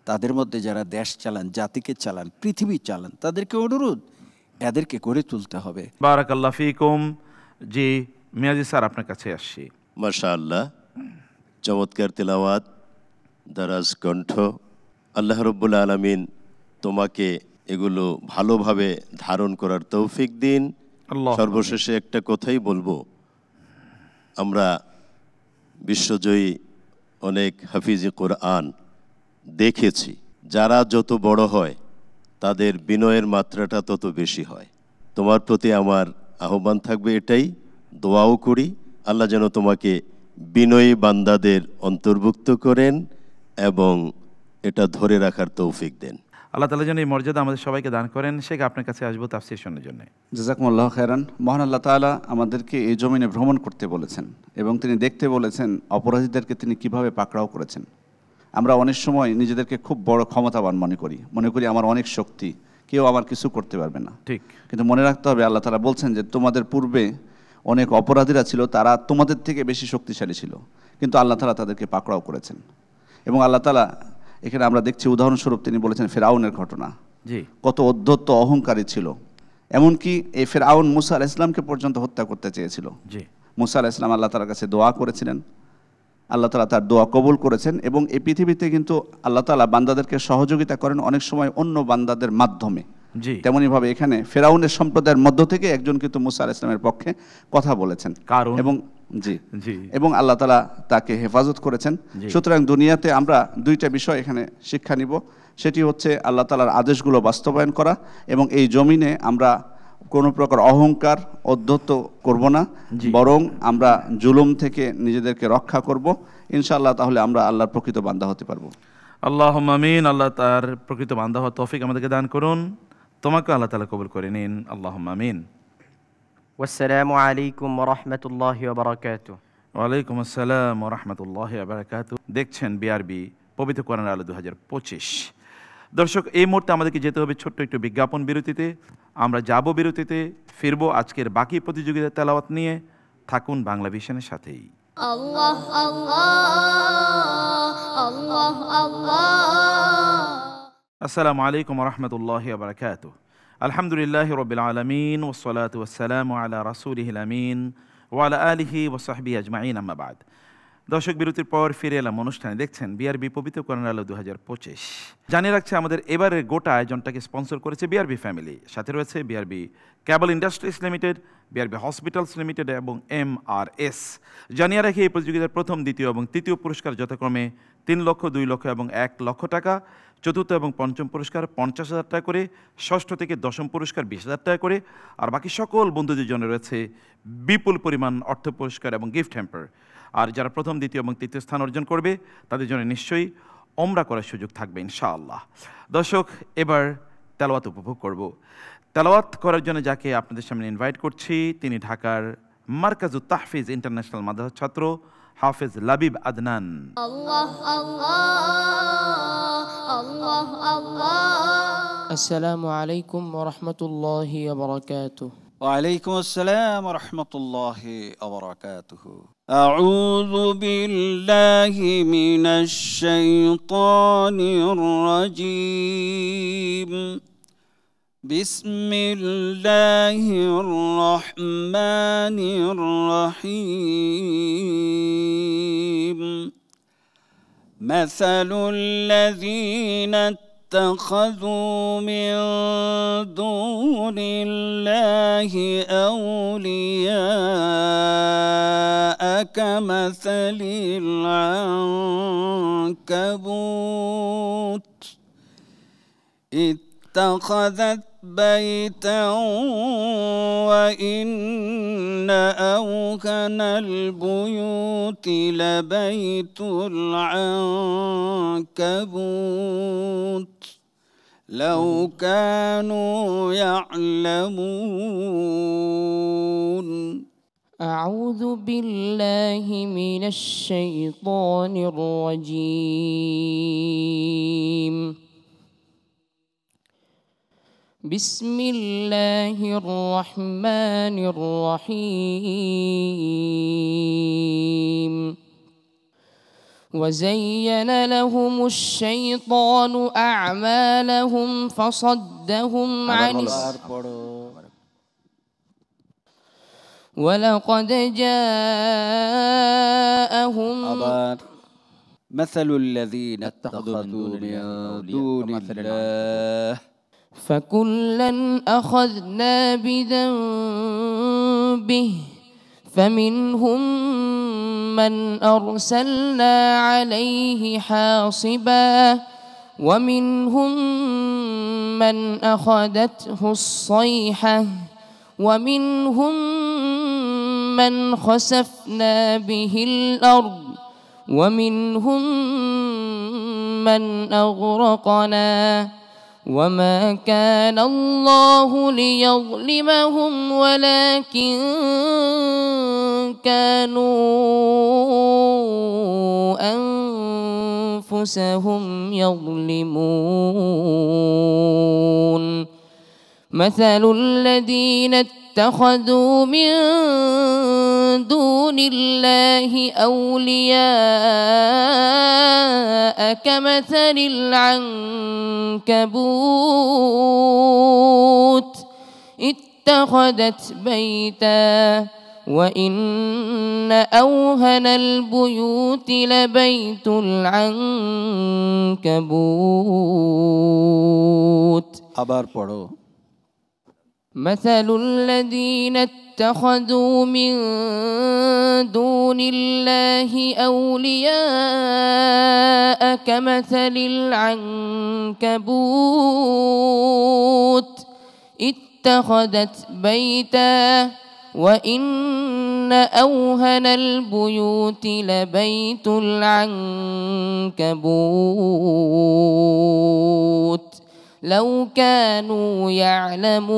তাদের মধ্যে যারা দেশ চালান, জাতিকে চালান, পৃথিবী চালান, তাদেরকে অনুরোধ, এদেরকে গড়ে তুলতে হবে। বারাকাল্লাহ ফিকুম। জি মিয়াজি স্যার, আপনার কাছে আসছি। মাশাআল্লাহ, চমৎকার তেলাওয়াত, দারাজ কণ্ঠ। আল্লাহ রাব্বুল আলামিন তোমাকে এগুলো ভালোভাবে ধারণ করার তৌফিক দিন। সর্বশেষে একটা কথাই বলবো, আমরা বিশ্বজয়ী অনেক হাফিজি কোরআন দেখেছি, যারা যত বড় হয় তাদের বিনয়ের মাত্রাটা তত বেশি হয়। তোমার প্রতি আমার আহ্বান থাকবে এটাই, দোয়াও করি আল্লাহ যেন তোমাকে বিনয়ী বান্দাদের অন্তর্ভুক্ত করেন এবং এটা ধরে রাখার তৌফিক দেন। আল্লাহ তাআলা যেন এই মর্যাদা আমাদের সবাইকে দান করেন। শেখ, আপনার কাছে আসবো তাফসীর শোনার জন্য। জাযাকুমুল্লাহু খায়রান। মহান আল্লাহ তাআলা আমাদেরকে এই জমিনে ভ্রমণ করতে বলেছেন এবং তিনি দেখতে বলেছেন অপরাধীদেরকে তিনি কিভাবে পাকড়াও করেছেন। আমরা অনেক সময় নিজেদেরকে খুব বড় ক্ষমতাবান মনে করি আমার অনেক শক্তি, কেউ আমার কিছু করতে পারবে না। ঠিক, কিন্তু মনে রাখতে হবে আল্লাহ তাআলা বলছেন যে তোমাদের পূর্বে অনেক অপরাধীরা ছিল, তারা তোমাদের থেকে বেশি শক্তিশালী ছিল, কিন্তু আল্লাহ তাআলা তাদেরকে পাকড়াও করেছেন। এবং আল্লাহ তাআলা এখানে আমরা দেখছি উদাহরণস্বরূপ তিনি বলেছেন ফেরাউনের ঘটনা, কত অধ্যত্ত অহংকারী ছিল। এমনকি এই ফেরাউন মুসা আলাইহিস সালামকে পর্যন্ত হত্যা করতে চেয়েছিল। মুসা আলাইহিস সালাম আল্লাহ তাআলার কাছে দোয়া করেছিলেন, আল্লাহ তাআলা তার দোয়া কবুল করেছেন। এবং এই পৃথিবীতে কিন্তু আল্লাহ তাআলা বান্দাদেরকে সহযোগিতা করেন অনেক সময় অন্য বান্দাদের মাধ্যমে। তেমনিভাবে এখানে ফেরাউনের সম্প্রদায়ের মধ্য থেকে একজন কিন্তু মুসা আলাইহিস সালামের পক্ষে কথা বলেছেন এবং আল্লাহ তাআলা তাকে হেফাজত করেছেন। সুতরাং দুনিয়াতে আমরা দুইটা বিষয় এখানে শিক্ষা নিব, সেটি হচ্ছে আল্লাহ তাআলার আদেশগুলো বাস্তবায়ন করা এবং এই জমিনে আমরা কোনো প্রকার অহংকার অধ্যত্ত করব না, বরং আমরা জুলুম থেকে নিজেদেরকে রক্ষা করব ইনশাআল্লাহ। তাহলে আমরা আল্লাহর প্রকৃত বান্দা হতে পারবো। আল্লাহুম্মা আমিন। আল্লাহ তার প্রকৃত বান্দা হওয়ার তৌফিক আমাদেরকে দান করুন। তোমাকে আল্লাহ তাআলা কবুল করে নিন। আল্লাহুম্মা আমিন। ওয়াসসালামু আলাইকুম ওয়া রাহমাতুল্লাহি ওয়া বারাকাতুহু। ওয়া আলাইকুম আসসালাম ওয়া রাহমাতুল্লাহি ওয়া বারাকাতুহু। দেখছেন বিআরবি পবিত্র কোরআনের আলো 2025। দর্শক, এই মুহূর্তে আমাদেরকে যেতে হবে ছোট্ট একটু বিজ্ঞাপন বিরতিতে। আমরা যাব বিরতিতে, ফিরবো আজকের বাকি প্রতিযোগিতার তেলাওয়াত নিয়ে। থাকুন বাংলা ভিশনের সাথেই। আল্লাহ আল্লাহ আল্লাহ আল্লাহ। আসসালামু আলাইকুম ওয়া রাহমাতুল্লাহি ওয়া বারাকাতুহু। আলহামদুলিল্লাহি রাব্বিল আলামিন ওয়াস সালাতু ওয়াস সালামু আলা রাসূলিহিল আমিন ওয়া আলা আলিহি ওয়া সাহবিহি আজমাইন, আম্মা বাদ। দর্শক, বিরতির পর ফিরে এলাম অনুষ্ঠানে। দেখছেন বিআরবি পবিত্র কোরআনের আলো 2025। জানিয়ে রাখছে আমাদের এবারের গোটা আয়োজনটাকে স্পন্সর করেছে বিআরবি ফ্যামিলি। সাথে রয়েছে বিআরবি কেবল industries limited, BRB hospitals limited এবং MRS। জানিয়ে রাখি এই প্রতিযোগিতার প্রথম, দ্বিতীয় এবং তৃতীয় পুরস্কার যথাক্রমে 3 লক্ষ, 2 লক্ষ এবং 1 লক্ষ টাকা। চতুর্থ এবং পঞ্চম পুরস্কার 50,000 টাকা করে, ষষ্ঠ থেকে দশম পুরস্কার 20,000 টাকা করে, আর বাকি সকল বন্ধুদের জন্য রয়েছে বিপুল পরিমাণ অর্থ পুরস্কার এবং গিফট হ্যাম্পার। আর যারা প্রথম, দ্বিতীয় এবং তৃতীয় স্থান অর্জন করবে তাদের জন্য নিশ্চয়ই ওমরা করার সুযোগ থাকবে ইনশাআল্লাহ। দর্শক, এবার তেলাওয়াত উপভোগ করব। তেলাওয়াত করার জন্য যাকে আপনাদের সামনে ইনভাইট করছি, তিনি ঢাকার মারকাজুত তাহফিজ ইন্টারন্যাশনাল মাদ্রাসার ছাত্র হাফেজ লাবিব আদনান। আল্লাহ আল্লাহ আল্লাহ আল্লাহ। আসসালামু আলাইকুম ওয়া রাহমাতুল্লাহি ওয়া বারাকাতুহু। ওয়ালাইকুম আসসালাম ওয়া রাহমাতুল্লাহি ওয়া বারাকাতুহু। আউযু বিল্লাহি মিনাশ শাইতানির রাজীম। বিসমিল্লাহির রহমানির রহিম। مثل الذين اتخذوا من دون الله أولياء كمثل العنكبوت اتخذت بيتا وإن أوهن البيوت لبيت العنكبوت لو كانوا يعلمون. أعوذ بالله من الشيطان الرجيم. بسم الله الرحمن الرحيم. وزين لهم الشيطان أعمالهم فصدهم عن ولقد جاءهم مثل الذين اتخذوا من دون الله فكلا أخذنا بذنبه فمنهم من أرسلنا عليه حاصبا ومنهم من أخذته الصيحة ومنهم من خسفنا به الأرض ومنهم من أغرقنا وما كان الله ليظلمهم ولكن كانوا أنفسهم يظلمون. مثل الذين اتخذوا من دون الله أولياء كمثل العنكبوت اتخذت بيتا وإن أوهن البيوت لبيت العنكبوت. مثل الذين اتخذوا من دون الله أولياء كمثل العنكبوت اتخذت بيتا وإن أوهن البيوت لبيت العنكبوت لو كانوا يعلمون.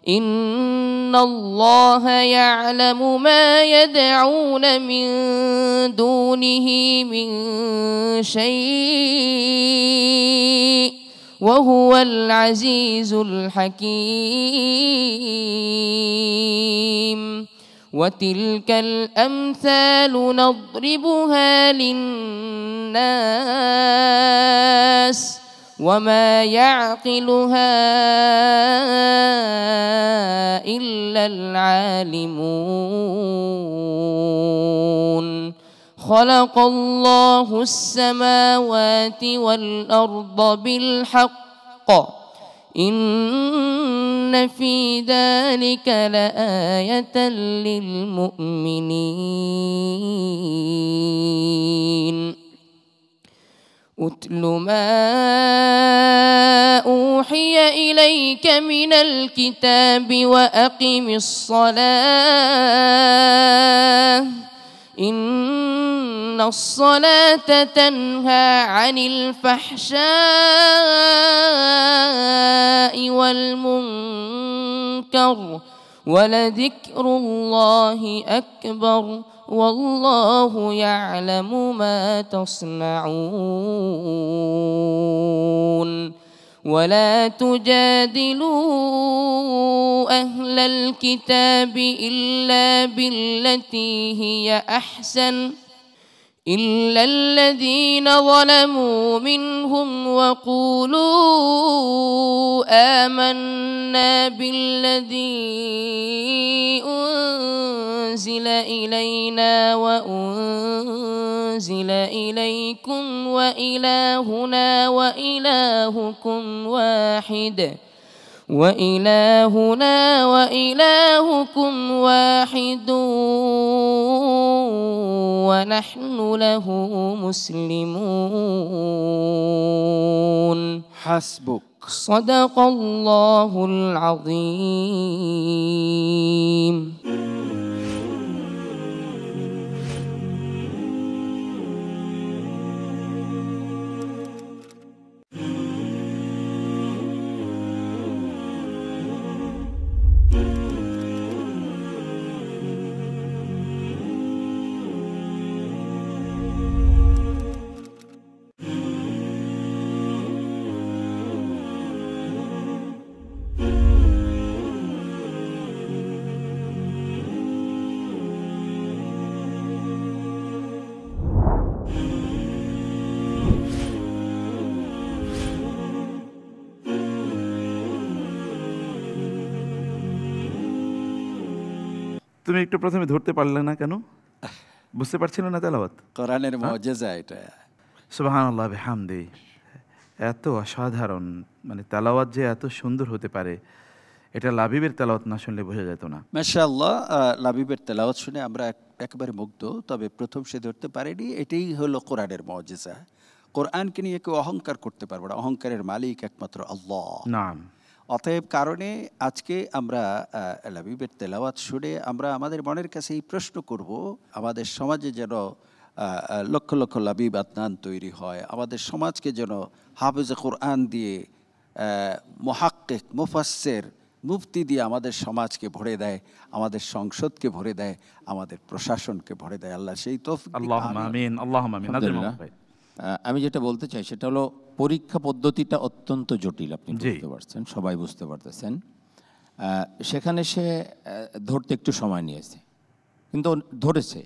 إن الله يعلم ما يدعون من دونه من شيء وهو العزيز الحكيم. وتلك الأمثال نضربها للناس وما يعقلها إلا العالمون. خلق الله السماوات والأرض بالحق إن في ذلك لآية للمؤمنين. أتل ما أوحي إليك من الكتاب وأقم الصلاة إن الصلاة تنهى عن الفحشاء والمنكر ولذكر الله أكبر والله يعلم ما تصنعون. ولا تجادلوا أهل الكتاب إلا بالتي هي أحسن إلا الذين ظلموا منهم وقولوا آمنا بالذي أنزل إلينا وأنزل أنزل إليكم وإلهنا وإلهكم واحد وإلهنا وإلهكم واحد ونحن له مسلمون حسبك صدق الله العظيم তুমি একটু প্রথমে ধরতে পারলে না কেন? বুঝতে পারছিল না তেলাওয়াত? কোরআনের মুজিজা এটা। সুবহানাল্লাহ বিহামদি। এত অসাধারণ, মানে তেলাওয়াত যে এত সুন্দর হতে পারে এটা লাবিবের তেলাওয়াত না শুনলে বোঝা যেত না। মাশাআল্লাহ, লাবিবের তেলাওয়াত শুনে আমরা একেবারে মুগ্ধ। তবে প্রথম সে ধরতে পারেনি, এটাই হলো কোরআনের মুজিজা। কোরআনকে নিয়ে কেউ অহংকার করতে পারবে না, অহংকারের মালিক একমাত্র আল্লাহ। নাম অতএব কারণে আজকে আমরা লাবিবের তেলাওয়াত শুনে আমরা আমাদের মনের কাছে এই প্রশ্ন করব, আমাদের সমাজে যেন লক্ষ লক্ষ লাবিব আদনান তৈরি হয়, আমাদের সমাজকে যেন হাফেজে কোরআন দিয়ে মুহাক্কিক মুফাসসির মুফতি দিয়ে আমাদের সমাজকে ভরে দেয়, আমাদের সংসদকে ভরে দেয়, আমাদের প্রশাসনকে ভরে দেয়। আল্লাহ সেই তৌফিক। আল্লাহুম্মা আমিন, আল্লাহুম্মা আমিন। আমি যেটা বলতে চাই সেটা হলো পরীক্ষা পদ্ধতিটা অত্যন্ত জটিল, আপনি বুঝতে পারছেন, সবাই বুঝতে পারতেছেন। সেখানে সে ধরতে একটু সময় নিয়েছে, কিন্তু ধরেছে,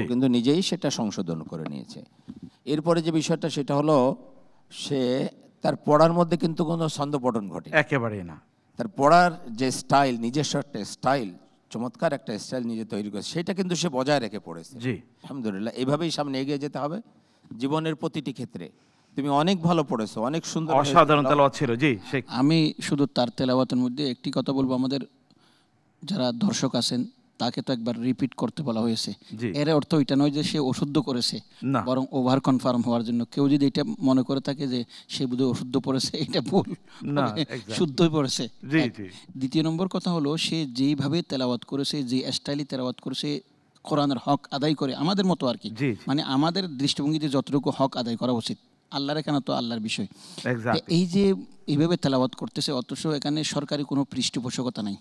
কিন্তু নিজেই সেটা সংশোধন করে নিয়েছে। এরপরে যে বিষয়টা সেটা হলো সে তার পড়ার মধ্যে কিন্তু কোনো ছন্দপতন ঘটে একেবারেই না। তার পড়ার যে স্টাইল, নিজস্ব একটা স্টাইল, চমৎকার একটা স্টাইল নিজে তৈরি করেছে, সেটা কিন্তু সে বজায় রেখে পড়েছে। জি আলহামদুলিল্লাহ, এভাবেই সামনে এগিয়ে যেতে হবে জীবনের প্রতিটি ক্ষেত্রে। তুমি অনেক ভালো পড়েছো, অনেক সুন্দর, অসাধারণ তেলাওয়াত ছিল। জি, আমি শুধু তার তেলাওয়াতের মধ্যে একটি কথা বলবো, আমাদের যারা দর্শক আছেন তাকে তো একবার রিপিট করতে বলা হয়েছে। এর অর্থ এটা নয় যে সে অশুদ্ধ করেছে, বরং ওভার কনফার্ম হওয়ার জন্য। কেউ যদি এটা মনে করে থাকে যে সে বোধহয় অশুদ্ধ পড়েছে, এটা ভুল, শুদ্ধই পড়েছে। দ্বিতীয় নম্বর কথা হলো, সে যেইভাবে তেলাওয়াত করেছে, যে স্টাইলে তেলাওয়াত করেছে, কোরআনের হক আদায় করে আমাদের মতো আর কি, মানে আমাদের দৃষ্টিভঙ্গিতে যতটুকু হক আদায় করা উচিত, আল্লাহর এখানে তো আল্লাহর বিষয়। এই যে এইভাবে তেলাওয়াত করতেছে, অথচ এখানে সরকারি কোনো পৃষ্ঠপোষকতা নাই।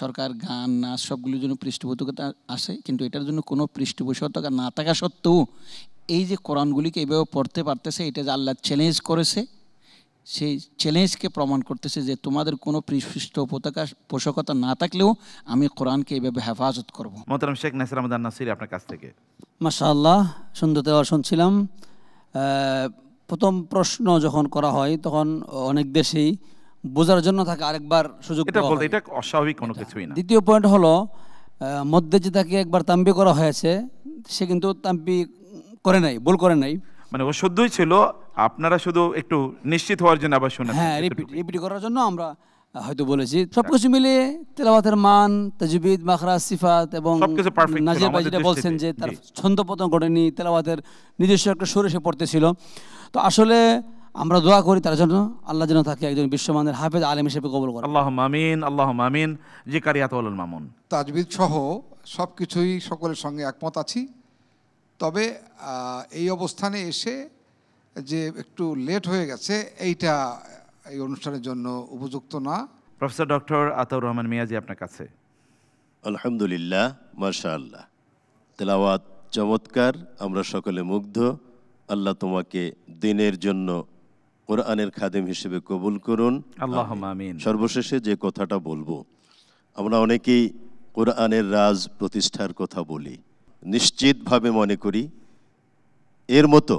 সরকার গান নাচ সবগুলোর জন্য পৃষ্ঠপোষকতা আছে, কিন্তু এটার জন্য কোনো পৃষ্ঠপোষকতা না থাকা সত্ত্বেও এই যে কোরআনগুলিকে এইভাবে পড়তে পারতেছে, এটা যে আল্লাহ চ্যালেঞ্জ করেছে, সেই চ্যালেঞ্জকে প্রমাণ করতেছে যে তোমাদের কোনো পৃষ্ঠপোষকতা না থাকলেও আমি কোরআনকে এইভাবে হেফাজত করব। মোহতারাম শেখ নাসির আহমদ নাসির, আপনার কাছ থেকে। মাশাআল্লাহ, সুন্দর তেলাওয়াত শুনছিলাম। প্রথম প্রশ্ন যখন করা হয় তখন অনেক দেশেই বোঝার জন্য থাকে আরেকবার সুযোগ দেওয়া হয়। এটা অস্বাভাবিক কোনো কিছুই না। দ্বিতীয় পয়েন্ট হলো, মধ্যে যে তাকে একবার তাম্বি করা হয়েছে, সে কিন্তু তাম্বি করে নাই, ভুল করে নাই, মানে ও শুদ্ধই ছিল, আপনারা শুধু একটু নিশ্চিত হওয়ার জন্য আবার শুনে। হ্যাঁ, রিপিট করার জন্য আমরা হয়তো বলেছি। সবকিছু মিলিয়ে তেলাওয়াতের মান, তাজবিদ, মাখরাজ, সিফাত এবং নাজির ভাই যেটা বলছেন যে তার ছন্দপতন ঘটেনি, তেলাওয়াতের নিজস্ব একটা সুরে সে পড়তেছিল। তো আসলে আমরা দোয়া করি তার জন্য, আল্লাহ যেন তাকে একজন বিশ্বমানের হাফেজ আলেম হিসেবে কবুল করে। আল্লাহুম্মা আমিন, আল্লাহুম্মা আমিন। জি, কারিয়াতুল মামুন। তাজবিদ সহ সব কিছুই সকলের সঙ্গে একমত আছি। তবে এই অবস্থানে এসে যে একটু লেট হয়ে গেছে, এইটা এই অনুষ্ঠানের জন্য উপযুক্ত না। প্রফেসর ডক্টর আতাউর রহমান মিয়াজি, আপনার কাছে। আলহামদুলিল্লাহ, মাশাআল্লাহ, তেলাওয়াত চমৎকার, আমরা সকলে মুগ্ধ। আল্লাহ তোমাকে দিনের জন্য কোরআনের খাদেম হিসেবে কবুল করুন, আল্লাহুম্মা আমিন। সর্বশেষে যে কথাটা বলবো, আমরা অনেকেই কোরআনের রাজ প্রতিষ্ঠার কথা বলি, নিশ্চিতভাবে মনে করি এর মতো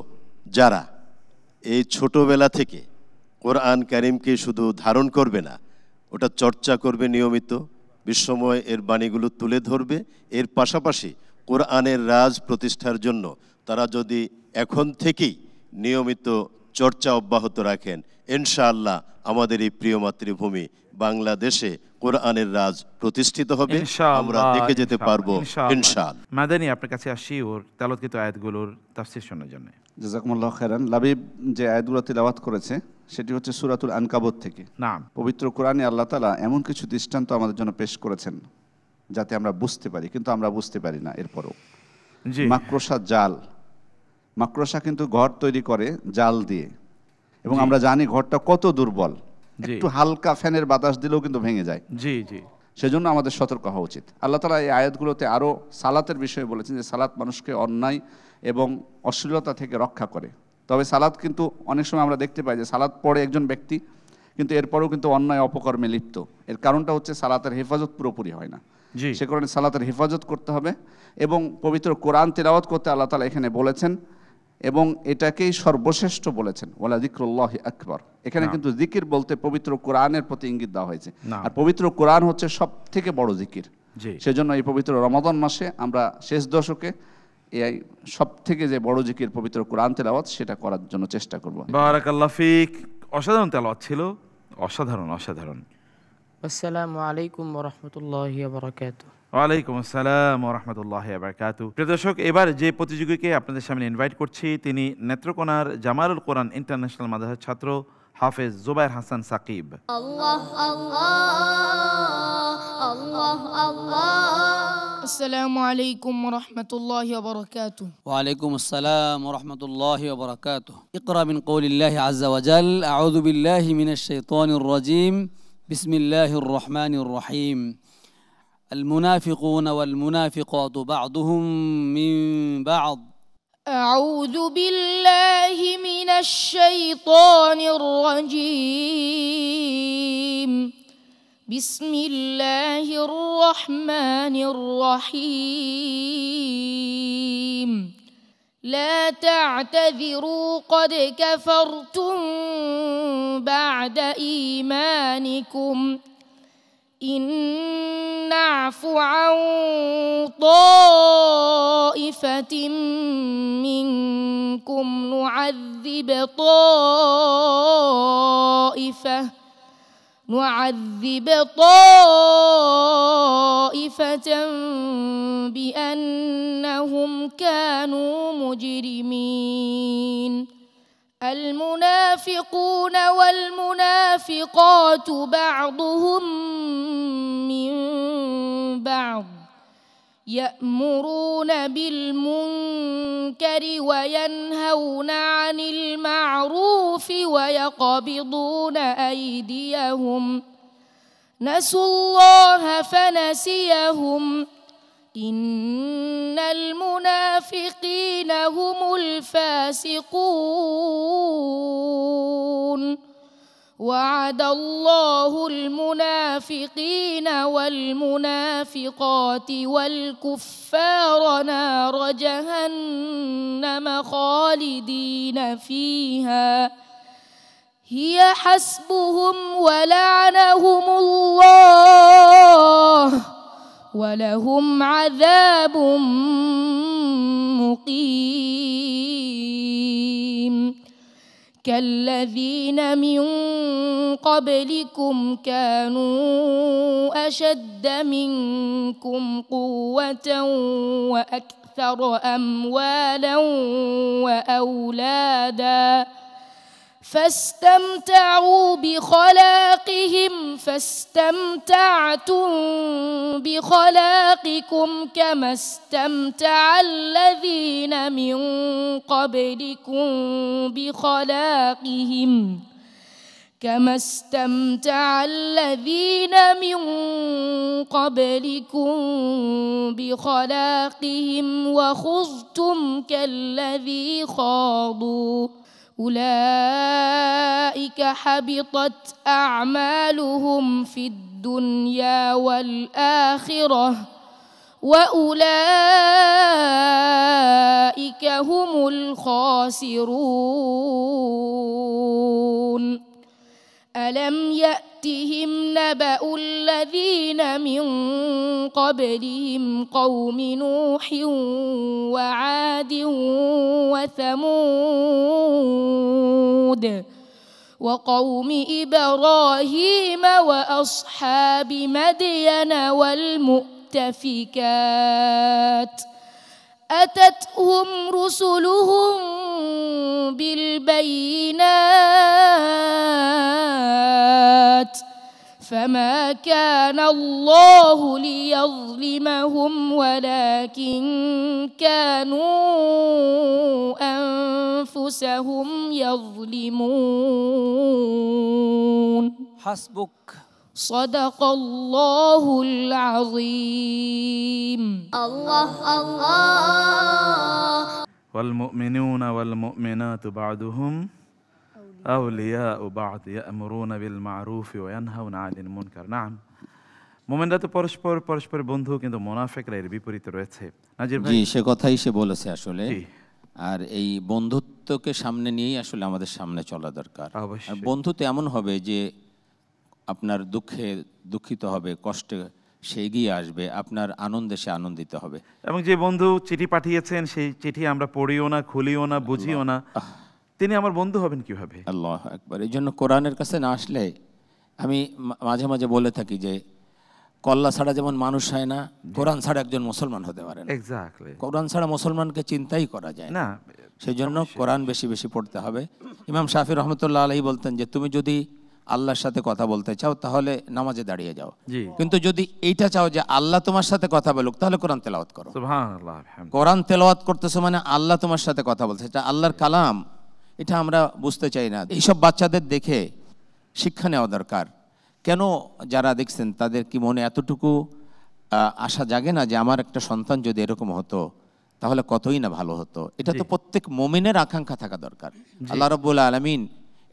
যারা এই ছোটবেলা থেকে কোরআন কারিমকে শুধু ধারণ করবে না, ওটা চর্চা করবে নিয়মিত, বিশ্বময় এর বাণীগুলো তুলে ধরবে, এর পাশাপাশি কোরআনের রাজ প্রতিষ্ঠার জন্য তারা যদি এখন থেকেই নিয়মিত চর্চা অব্যাহত রাখেন, ইনশাআল্লাহ আমাদের এই প্রিয় মাতৃভূমি বাংলাদেশে কোরআনের রাজ প্রতিষ্ঠিত হবে, আমরা দেখে যেতে পারবো ইনশাআল্লাহ। মাদানী, আপনার কাছে আসি ওর তেলাওয়াতকৃত আয়াতগুলোর তাফসীর শোনার জন্য। জাযাকুমুল্লাহ খাইরান। লাবিব যে আয়াতগুলো তিলাওয়াত করেছে সেটি হচ্ছে সূরাতুল আনকাবুত থেকে। নাম পবিত্র কোরআনে আল্লাহ তাআলা এমন কিছু দৃষ্টান্ত আমাদের জন্য পেশ করেছেন যাতে আমরা বুঝতে পারি, কিন্তু আমরা বুঝতে পারি না। এরপরও মাকড়সা জাল, মাকড়সা কিন্তু ঘর তৈরি করে জাল দিয়ে, এবং আমরা জানি ঘরটা কত দুর্বল, একটু হালকা ফ্যানের বাতাস দিলেও কিন্তু ভেঙে যায়। জি জি, সেজন্য আমাদের সতর্ক হওয়া উচিত। আল্লাহ তাআলা এই আয়াতগুলোতে আরও সালাতের বিষয়ে বলেছেন যে সালাত মানুষকে অন্যায় এবং অশ্লীলতা থেকে রক্ষা করে। তবে সালাত কিন্তু অনেক সময় আমরা দেখতে পাই যে সালাত পড়ে একজন ব্যক্তি, কিন্তু এরপরেও কিন্তু অন্যায় অপকর্মে লিপ্ত। এর কারণটা হচ্ছে সালাতের হেফাজত পুরোপুরি হয় না। সে কারণে সালাতের হেফাজত করতে হবে এবং পবিত্র কোরআন তিলাওয়াত করতে আল্লাহ তাআলা এখানে বলেছেন, এবং এটাকেই সর্বশ্রেষ্ঠ বলেছেন, ওয়ালা যিকরুল্লাহি আকবার। এখানে কিন্তু জিকির বলতে পবিত্র কোরআনের প্রতি ইঙ্গিত দেওয়া হয়েছে, আর পবিত্র কোরআন হচ্ছে সব থেকে বড় জিকির। সেজন্য এই পবিত্র রমাদান মাসে আমরা শেষ দশকে এই সব থেকে যে বড় জিকির পবিত্র কোরআন তেলাওয়াত, সেটা করার জন্য চেষ্টা করব। বারাকাল্লাহ ফিক, অসাধারণ তেলাওয়াত ছিল, অসাধারণ অসাধারণ। আসসালামু আলাইকুম ওয়া রাহমাতুল্লাহি ওয়া বারাকাতুহু। ওয়ালাইকুম আসসালাম ওয়া রাহমাতুল্লাহি ওয়া বারাকাতুহু। প্রিয় দর্শক, এবার যে প্রতিযোগীকে আপনাদের সামনে ইনভাইট করছি তিনি নেত্রকোনার জামালুল কোরআন ইন্টারন্যাশনাল মাদ্রাসার ছাত্র হাফেজ জুবায়ের হাসান সাকিব। আল্লাহ আল্লাহ আল্লাহ আল্লাহ। আসসালামু আলাইকুম ওয়া রাহমাতুল্লাহি ওয়া বারাকাতুহু। ওয়ালাইকুম আসসালাম ওয়া রাহমাতুল্লাহি ওয়া বারাকাতুহু। ইকরা মিন কওলিল্লাহি আযজা ওয়া জাল, আউযু বিল্লাহি মিনাশ শাইতানির রাজীম, বিসমিল্লাহির রহমানির রহিম। المنافقون والمنافقات بعضهم من بعض. أعوذ بالله من الشيطان الرجيم. بسم الله الرحمن الرحيم. لا تعتذروا قد كفرتم بعد إيمانكم إن نعف عن طائفة منكم نعذب طائفة بأنهم كانوا مجرمين. المنافقون والمنافقات بعضهم من بعض يأمرون بالمنكر وينهون عن المعروف ويقبضون أيديهم نسوا الله فنسيهم إن المنافقين هم الفاسقون. وعد الله المنافقين والمنافقات والكفار نار جهنم خالدين فيها هي حسبهم ولعنهم الله ولهم عذاب مقيم. كالذين من قبلكم كانوا أشد منكم قوة وأكثر أموالا وأولادا فاستمتعوا بخلاقهم فاستمتعتم بخلاقكم كما استمتع الذين من قبلكم بخلاقهم كما استمتع الذين من قبلكم بخلاقهم وخضتم كالذي خاضوا أولئك حبطت أعمالهم في الدنيا والآخرة وأولئك هم الخاسرون. ألم يأتهم نبأ الذين من قبلهم قوم نوح وعاد وثمود وقوم إبراهيم وأصحاب مدين والمؤتفكات أتتهم رسلهم بالبينات فما كان الله ليظلمهم ولكن كانوا أنفسهم يظلمون حسبك صدق الله العظيم الله الله والمؤمنون والمؤمنات بعضهم أولياء بعض يأمرون بالمعروف وينهون عن المنكر نعم মুমিনরা তো পরস্পর বন্ধু কিন্তু মুনাফিকরা এর বিপরীতে রয়েছে নাজির ভাই জি সে কথাই সে বলেছে আসলে আর এই বন্ধুত্বকে সামনে নিয়েই আসলে আমাদের সামনে চলা দরকার আর বন্ধুত্ব এমন হবে যে আপনার দুঃখে দুঃখিত হবে কষ্টে সে এগিয়ে আসবে আপনার আনন্দে সে আনন্দিত হবে এবং যে বন্ধু চিঠি পাঠিয়েছেন সেই চিঠি আমরা পড়িও না খুলিও না বুঝিও না তিনি আমার বন্ধু হবেন কিভাবে আল্লাহু আকবার এই জন্য কোরআনের কাছে না আসলে আমি মাঝে মাঝে বলে থাকি যে কল্লা ছাড়া যেমন মানুষ হয় না কোরআন ছাড়া একজন মুসলমান হতে পারে না এক্স্যাক্টলি কোরআন ছাড়া মুসলমানকে চিন্তাই করা যায় না সেই জন্য কোরআন বেশি বেশি পড়তে হবে ইমাম শাফি রহমতুল্লাহ আলাইহি বলতেন যে তুমি যদি আল্লাহর সাথে কথা বলতে চাও তাহলে নামাজে দাঁড়িয়ে যাও কিন্তু যদি এইটা চাও যে আল্লাহ তোমার সাথে কথা বলুক তাহলে কোরআন তেলাওয়াত করো সুবহানাল্লাহ কোরআন তেলাওয়াত করতেছো মানে আল্লাহ তোমার সাথে কথা বলছে এটা আল্লাহর কালাম এটা আমরা বুঝতে চাই না এইসব বাচ্চাদের দেখে শিক্ষা নেওয়া দরকার কেন যারা দেখছেন তাদের কি মনে এতটুকু আশা জাগে না যে আমার একটা সন্তান যদি এরকম হতো তাহলে কতই না ভালো হতো এটা তো প্রত্যেক মুমিনের আকাঙ্ক্ষা থাকা দরকার আল্লাহ রাব্বুল আলামিন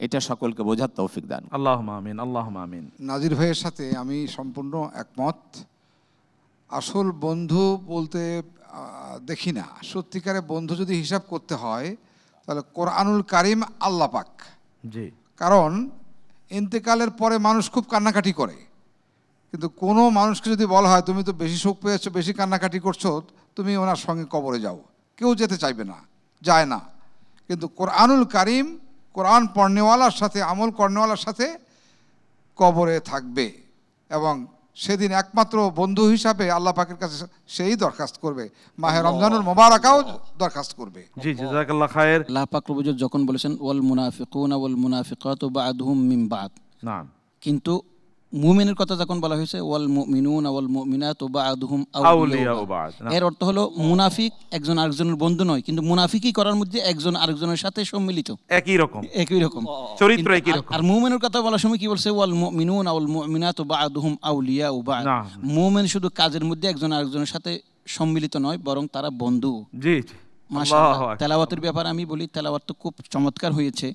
এটা সকলকে বোঝার তৌফিক দান আল্লাহুম্মা আমিন আল্লাহুম্মা আমিন নাজির ভাইয়ের সাথে আমি সম্পূর্ণ একমত আসল বন্ধু বলতে দেখি না সত্যিকারে বন্ধু যদি হিসাব করতে হয় তাহলে কোরআনুল কারীম আল্লাহ পাক জি কারণ ইন্তেকালের পরে মানুষ খুব কান্নাকাটি করে কিন্তু কোনো মানুষকে যদি বলা হয় তুমি তো বেশি শোক পেয়েছো বেশি কান্নাকাটি করছো তুমি ওনার সঙ্গে কবরে যাও কেউ যেতে চাইবে না যায় না কিন্তু কোরআনুল কারীম কোরআন পড়নেওয়ালার সাথে আমল করনেওয়ালার সাথে কবরে থাকবে এবং সেদিন একমাত্র বন্ধু হিসাবে আল্লাহ পাকের কাছে সেই দরখাস্ত করবে মাহে রমজানুল মোবারকাও দরখাস্ত করবে জি জাযাকাল্লাহ খায়ের আল্লাহ পাক রব্বুল যখন বলেছেন ওয়াল মুনাফিকুনা ওয়াল মুনাফিকাতু বা'দুহুম মিন বা'দ নাম কিন্তু মুমিনের কথা যখন বলা হয়েছে ওয়াল মুমিনুনা ওয়াল মুমিনাতু বা'দুহুম আউলিয়াউ বা'দ এর অর্থ হলো মুনাফিক একজন আরেকজনের বন্ধু নয় কিন্তু মুনাফিকি করার মধ্যে একজন আরেকজনের সাথে সম্মিলিত একই রকম চরিত্র একই রকম আর মুমিনের কথা বলার সময় কি বলছে ওয়াল মুমিনুনা ওয়াল মুমিনাতু বা'দুহুম আউলিয়াউ বা'দ মুমিন শুধু কাজের মধ্যে একজন আরেকজনের সাথে সম্মিলিত নয় বরং তারা বন্ধু জি মাশাআল্লাহ তেলাওয়াতের ব্যাপারে আমি বলি তেলাওয়াত তো খুব চমৎকার হয়েছে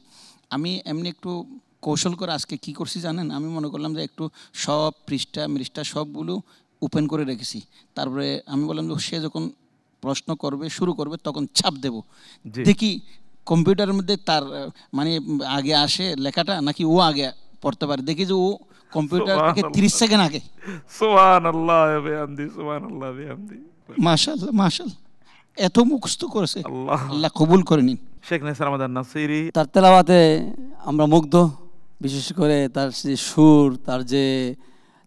আমি এমনি একটু কৌশল করে আজকে কি করছি জানেন আমি মনে করলাম যে একটু সব পৃষ্ঠা সবগুলো ওপেন করে রেখেছি তারপরে আমি বললাম যে সে যখন প্রশ্ন করবে শুরু করবে তখন ছাপ দেব দেখি কম্পিউটারের মধ্যে তার মানে আগে আসে লেখাটা নাকি ও আগে পড়তে পারে দেখি যে ও কম্পিউটার থেকে 30 সেকেন্ড আগে সুবহানাল্লাহ ওয়া বিহামদি সুবহানাল্লাহ ওয়া বিহামদি মাশাআল্লাহ মাশাআল্লাহ এত মুখস্থ করেছে আল্লাহ কবুল করে নিন শেখ নাসির আহমদ নাসিরি তার তেলাওয়াতে আমরা মুগ্ধ বিশেষ করে তার যে সুর তার যে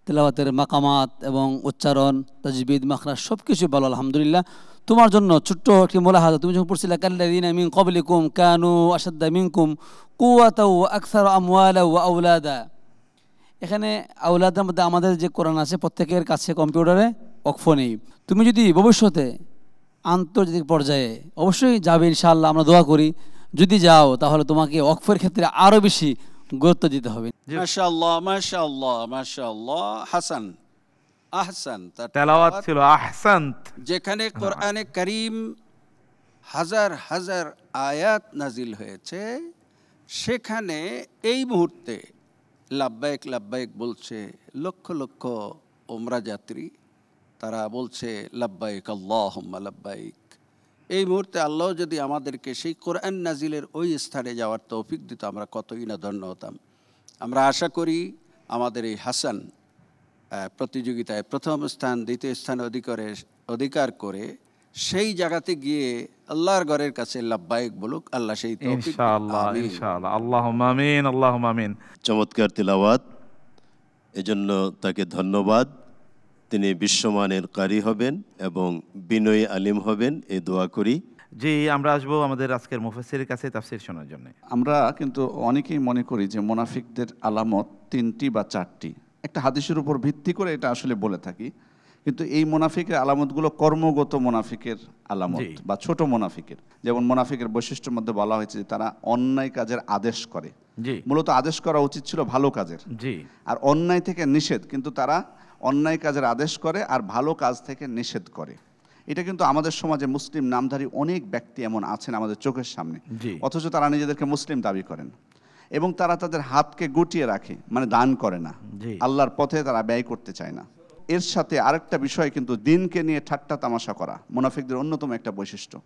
তেলাওয়াতের মাকামাত এবং উচ্চারণ তাজবিদ মাখরাজ সব কিছু ভালো আলহামদুলিল্লাহ তোমার জন্য ছোট্ট একটি মুলাহাজা তুমি যখন পড়ছিলে কাল্লাযীনা মিন ক্বাবলিকুম কানু আশাদ্দা মিনকুম কুওয়াতাও ওয়া আকসারু আমওয়ালা ওয়া আওলাদা এখানে আওলাদের মধ্যে আমাদের যে কোরআন আছে প্রত্যেকের কাছে কম্পিউটারে ওয়াকফ নেই তুমি যদি ভবিষ্যতে আন্তর্জাতিক পর্যায়ে অবশ্যই যাবে ইনশাআল্লাহ আমরা দোয়া করি যদি যাও তাহলে তোমাকে ওয়াকফের ক্ষেত্রে আরো বেশি গুরুত্ব দিতে হবে মাশাআল্লাহ মাশাআল্লাহ মাশাআল্লাহ হাসান আহসান তেলাওয়াত ছিল আহসান্ত যেখানে কোরআনে কারীম হাজার হাজার আয়াত নাজিল হয়েছে সেখানে এই মুহূর্তে লাব্বাইক লাব্বাইক বলছে লক্ষ লক্ষ উমরা যাত্রী তারা বলছে লাব্বাইক আল্লাহুম্মা লাব্বাইক এই মুহূর্তে আল্লাহ যদি আমাদেরকে সেই কোরআন নাজিলের ওই স্থানে যাওয়ার তৌফিক দিত আমরা কতই না ধন্য হতাম আমরা আশা করি আমাদের এই হাসান প্রতিযোগিতায় প্রথম স্থান দ্বিতীয় স্থান অধিকার করে সেই জায়গাতে গিয়ে আল্লাহর ঘরের কাছে লাব্বাইক বলুক। আল্লাহ সেই তৌফিক ইনশাআল্লাহ ইনশাআল্লাহ, আল্লাহুম্মা আমিন, আল্লাহুম্মা আমিন। চমৎকার তিলাওয়াত, এজন্য তাকে ধন্যবাদ। তিনি বিশ্বমানের কারি হবেন এবং বিনয়ী আলিম হবেন, এই দোয়া করি। জি, আমরা আসবো আমাদের আজকের মুফাসসিরের কাছে তাফসীর শোনার জন্য। আমরা কিন্তু অনেকেই মনে করি যে মুনাফিকদের আলামত 3টি বা 4টি, একটা হাদিসের উপর ভিত্তি করে এটা আসলে বলে থাকি, কিন্তু এই মুনাফিকের আলামতগুলো কর্মগত মুনাফিকের আলামত বা ছোট মুনাফিকের। যেমন মুনাফিকের বৈশিষ্ট্যের মধ্যে বলা হয়েছে যে তারা অন্যায় কাজের আদেশ করে। মূলত আদেশ করা উচিত ছিল ভালো কাজের, আর অন্যায় থেকে নিষেধ, কিন্তু তারা অন্যায় কাজের আদেশ করে আর ভালো কাজ থেকে নিষেধ করে। এটা কিন্তু আমাদের সমাজে মুসলিম নামধারী অনেক ব্যক্তি এমন আছেন আমাদের চোখের সামনে, অথচ তারা নিজেদেরকে মুসলিম দাবি করেন এবং তারা তাদের হাতকে গুটিয়ে রাখে, মানে দান করে না, আল্লাহর পথে তারা ব্যয় করতে চায় না। এর সাথে আরেকটা বিষয় কিন্তু দিনকে নিয়ে ঠাট্টা তামাশা করা মুনাফিকদের অন্যতম একটা বৈশিষ্ট্য।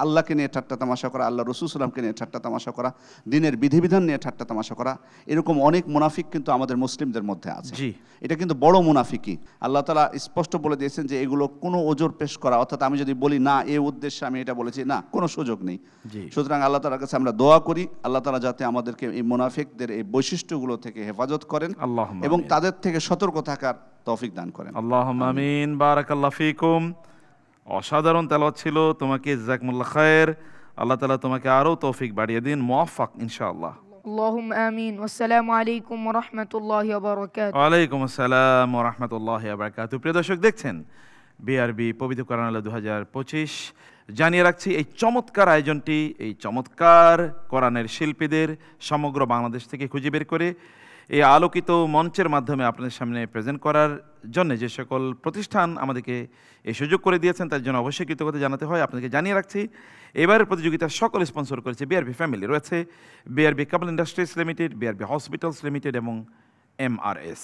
আল্লাহকে নিয়ে ঠাট্টা তামাশা করা, আল্লাহ রাসূল সাল্লাল্লাহু আলাইহি ওয়াসাল্লামকে নিয়ে ঠাট্টা তামাশা করা, দিনের বিধিবিধান নিয়ে ঠাট্টা তামাশা করা, এরকম অনেক মুনাফিক কিন্তু আমাদের মুসলিমদের মধ্যে আছে। এটা কিন্তু বড় মুনাফিকি। আল্লাহ তাআলা স্পষ্ট বলে দিয়েছেন যে এগুলো কোনো ওজর পেশ করা, অর্থাৎ আমি যদি বলি না এই উদ্দেশ্যে আমি এটা বলেছি, না, কোনো সুযোগ নেই। সুতরাং আল্লাহ তাআলার কাছে আমরা দোয়া করি আল্লাহ তাআলা যাতে আমাদেরকে এই মুনাফিকদের এই বৈশিষ্ট্যগুলো থেকে হেফাজত করেন এবং তাদের থেকে সতর্ক থাকার তৌফিক দান করেন। আল্লাহুম্মা আমিন। বারাকাল্লাহু ফিকুম। অসাধারণ তেলাওয়াত ছিল, তোমাকে জাযাকুমুল্লাহ খায়ের। আল্লাহ তাআলা তোমাকে আরো তৌফিক বাড়িয়ে দিন, মুওয়াফাক ইনশাআল্লাহ। আল্লাহুম্মা আমিন। আসসালামু আলাইকুম ওয়া রাহমাতুল্লাহি ওয়া বারাকাতুহু। ওয়া আলাইকুম আসসালাম ওয়া রাহমাতুল্লাহি ওয়া বারাকাতুহু। প্রিয় দর্শক, দেখছেন বিআরবি পবিত্র কোরআন আলো 2025। জানিয়ে রাখছি এই চমৎকার আয়োজনটি এই চমৎকার কোরআনের শিল্পীদের সমগ্র বাংলাদেশ থেকে খুঁজে বের করে এই আলোকিত মঞ্চের মাধ্যমে আপনাদের সামনে প্রেজেন্ট করার জন্য যে সকল প্রতিষ্ঠান আমাদেরকে এই সুযোগ করে দিয়েছেন তার জন্য অবশ্যই কৃতজ্ঞতা জানাতে হয়। আপনাদেরকে জানিয়ে রাখছি এবারের প্রতিযোগিতার সকল স্পন্সর করেছে বিআরবি ফ্যামিলি। রয়েছে বিআরবি কেবল industries limited, BRB hospitals limited এবং এমআরএস।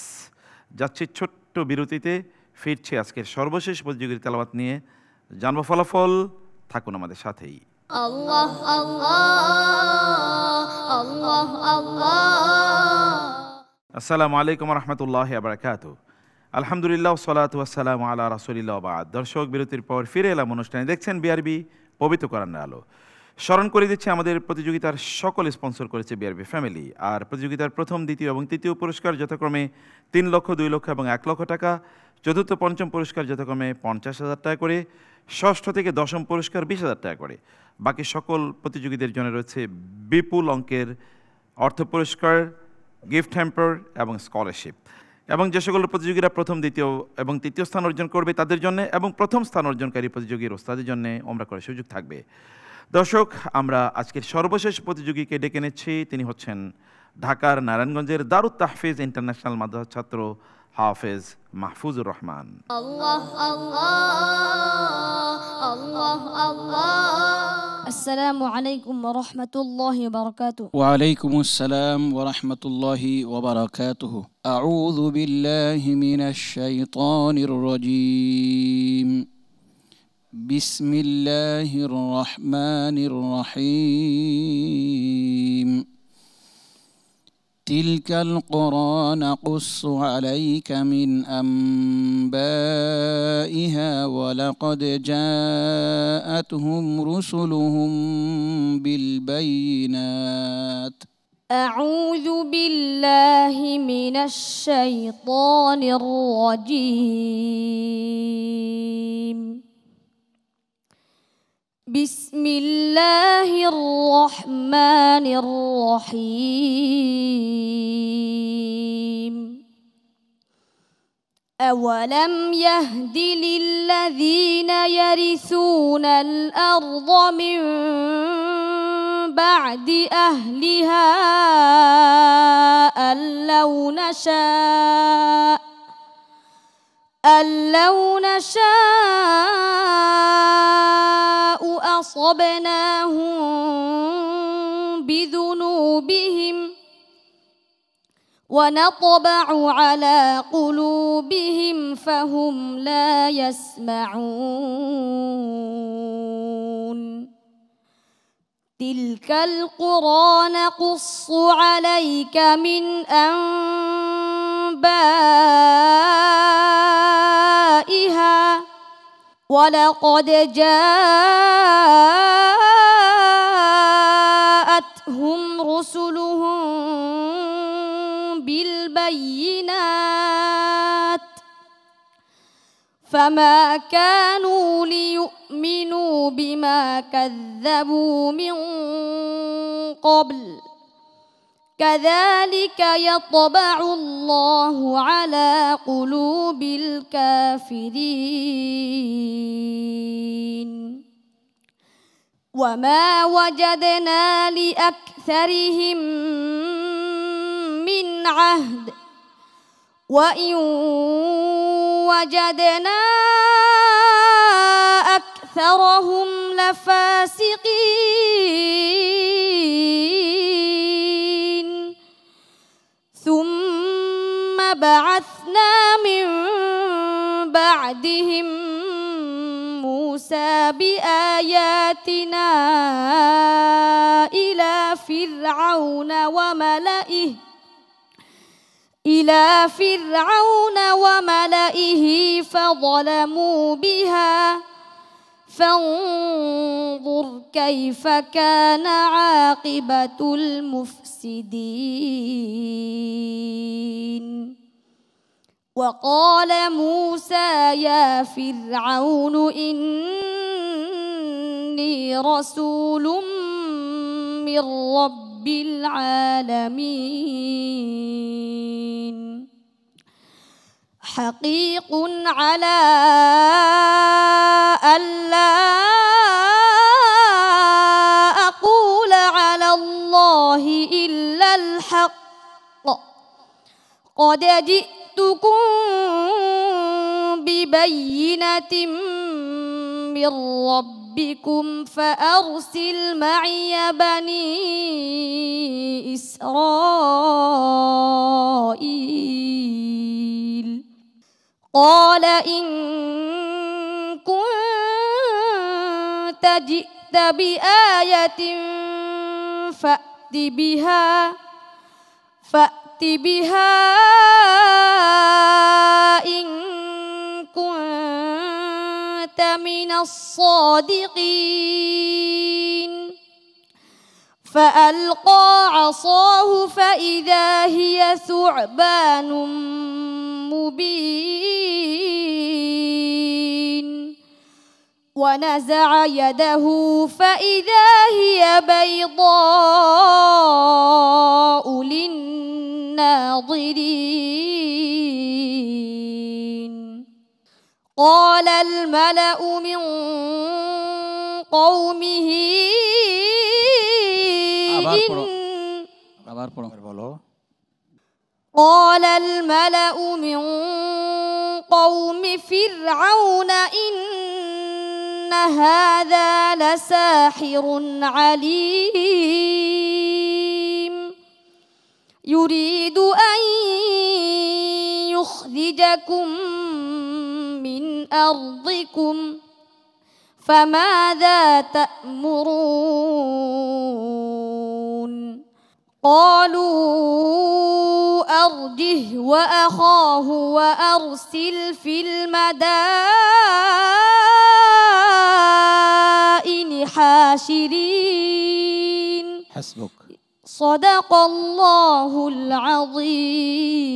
যাচ্ছি ছোট্ট বিরতিতে, ফিরছে আজকের সর্বশেষ প্রতিযোগিতার তেলাওয়াত নিয়ে। জানবো ফলাফল, থাকুন আমাদের সাথেই। আল্লাহ আল্লাহ আল্লাহ আল্লাহ। আসসালামু আলাইকুম ওয়া রাহমাতুল্লাহি ওয়া বারাকাতুহু। আলহামদুলিল্লাহ ওয়াসসালাতু ওয়াসসালামু আলা রাসূলিল্লাহ ওয়া বা'দ। দর্শক, বিরতির পর ফিরে এলাম অনুষ্ঠানে। দেখছেন বিআরবি পবিত্র কোরআনের আলো। স্মরণ করে দিচ্ছি আমাদের প্রতিযোগিতার সকল স্পন্সর করেছে বিআরবি ফ্যামিলি। আর প্রতিযোগিতার প্রথম, দ্বিতীয় এবং তৃতীয় পুরস্কার যথাক্রমে 3 লক্ষ, 2 লক্ষ এবং 1 লক্ষ টাকা। চতুর্থ, পঞ্চম পুরস্কার যথাক্রমে 50,000 টাকা করে। ষষ্ঠ থেকে দশম পুরস্কার 20,000 টাকা করে। বাকি সকল প্রতিযোগীদের জন্য রয়েছে বিপুল অঙ্কের অর্থ পুরস্কার, গিফট হ্যাম্পার এবং স্কলারশিপ। এবং যে সকল প্রতিযোগীরা প্রথম, দ্বিতীয় এবং তৃতীয় স্থান অর্জন করবে তাদের জন্য এবং প্রথম স্থান অর্জনকারী প্রতিযোগীর ওস্তাদের জন্য ওমরা করার সুযোগ থাকবে। দর্শক, আমরা আজকের সর্বশেষ প্রতিযোগীকে ডেকে নিচ্ছি। তিনি হচ্ছেন ঢাকার নারায়ণগঞ্জের দারুত তাহফিজ ইন্টারন্যাশনাল মাদ্রাসার ছাত্র হাফেজ মাহফুজুর রহমান। আল্লাহ আল্লাহ আল্লাহ আল্লাহ। আসসালামু আলাইকুম ওয়া রাহমাতুল্লাহি ওয়া বারাকাতুহু। ওয়া আলাইকুমুস সালাম ওয়া রাহমাতুল্লাহি ওয়া বারাকাতুহু। আউযু বিল্লাহি মিনাশ শাইতানির রাজীম। বিসমিল্লাহির রহমানির রহিম। تلك القرى نقص عليك من أنبائها ولقد جاءتهم رسلهم بالبينات. أعوذ بالله من الشيطان الرجيم. بسم الله الرحمن الرحيم. أولم يهد للذين يرثون الأرض من بعد أهلها أن لو نشاء أصبناهم بذنوبهم ونطبع على قلوبهم فهم لا يسمعون. تلك القرى نقص عليك من أنبائها ولقد جاءتهم رسلهم بالبينات فما كانوا ليؤمنوا بما كذبوا من قبل كذلك يطبع الله على قلوب الكافرين وما وجدنا لأكثرهم من عهد وإن وجدنا أكثرهم لفاسقين ثم بعثنا من بعدهم موسى بآياتنا إلى فرعون وملئه فظلموا بها فانظر كيف كان عاقبة المفسدين وقال موسى يا فرعون إني رسول من رب العالمين حقيق على ألا أقول على الله إلا الحق قد جئتكم ببينة من ربكم فأرسل معي بني إسرائيل قال إن كنت جئت بآية فأت بها إن كنت من الصادقين فألقى عصاه فإذا هي ثعبان مبين ونزع يده فإذا هي بيضاء للناظرين قال الملأ من قومه قال الملأ من قوم فرعون إن هذا لساحر عليم يريد أن يخرجكم من أرضكم فماذا تأمرون قالوا أرجه وأخاه وأرسل في المدائن حاشرين حسبك صدق الله العظيم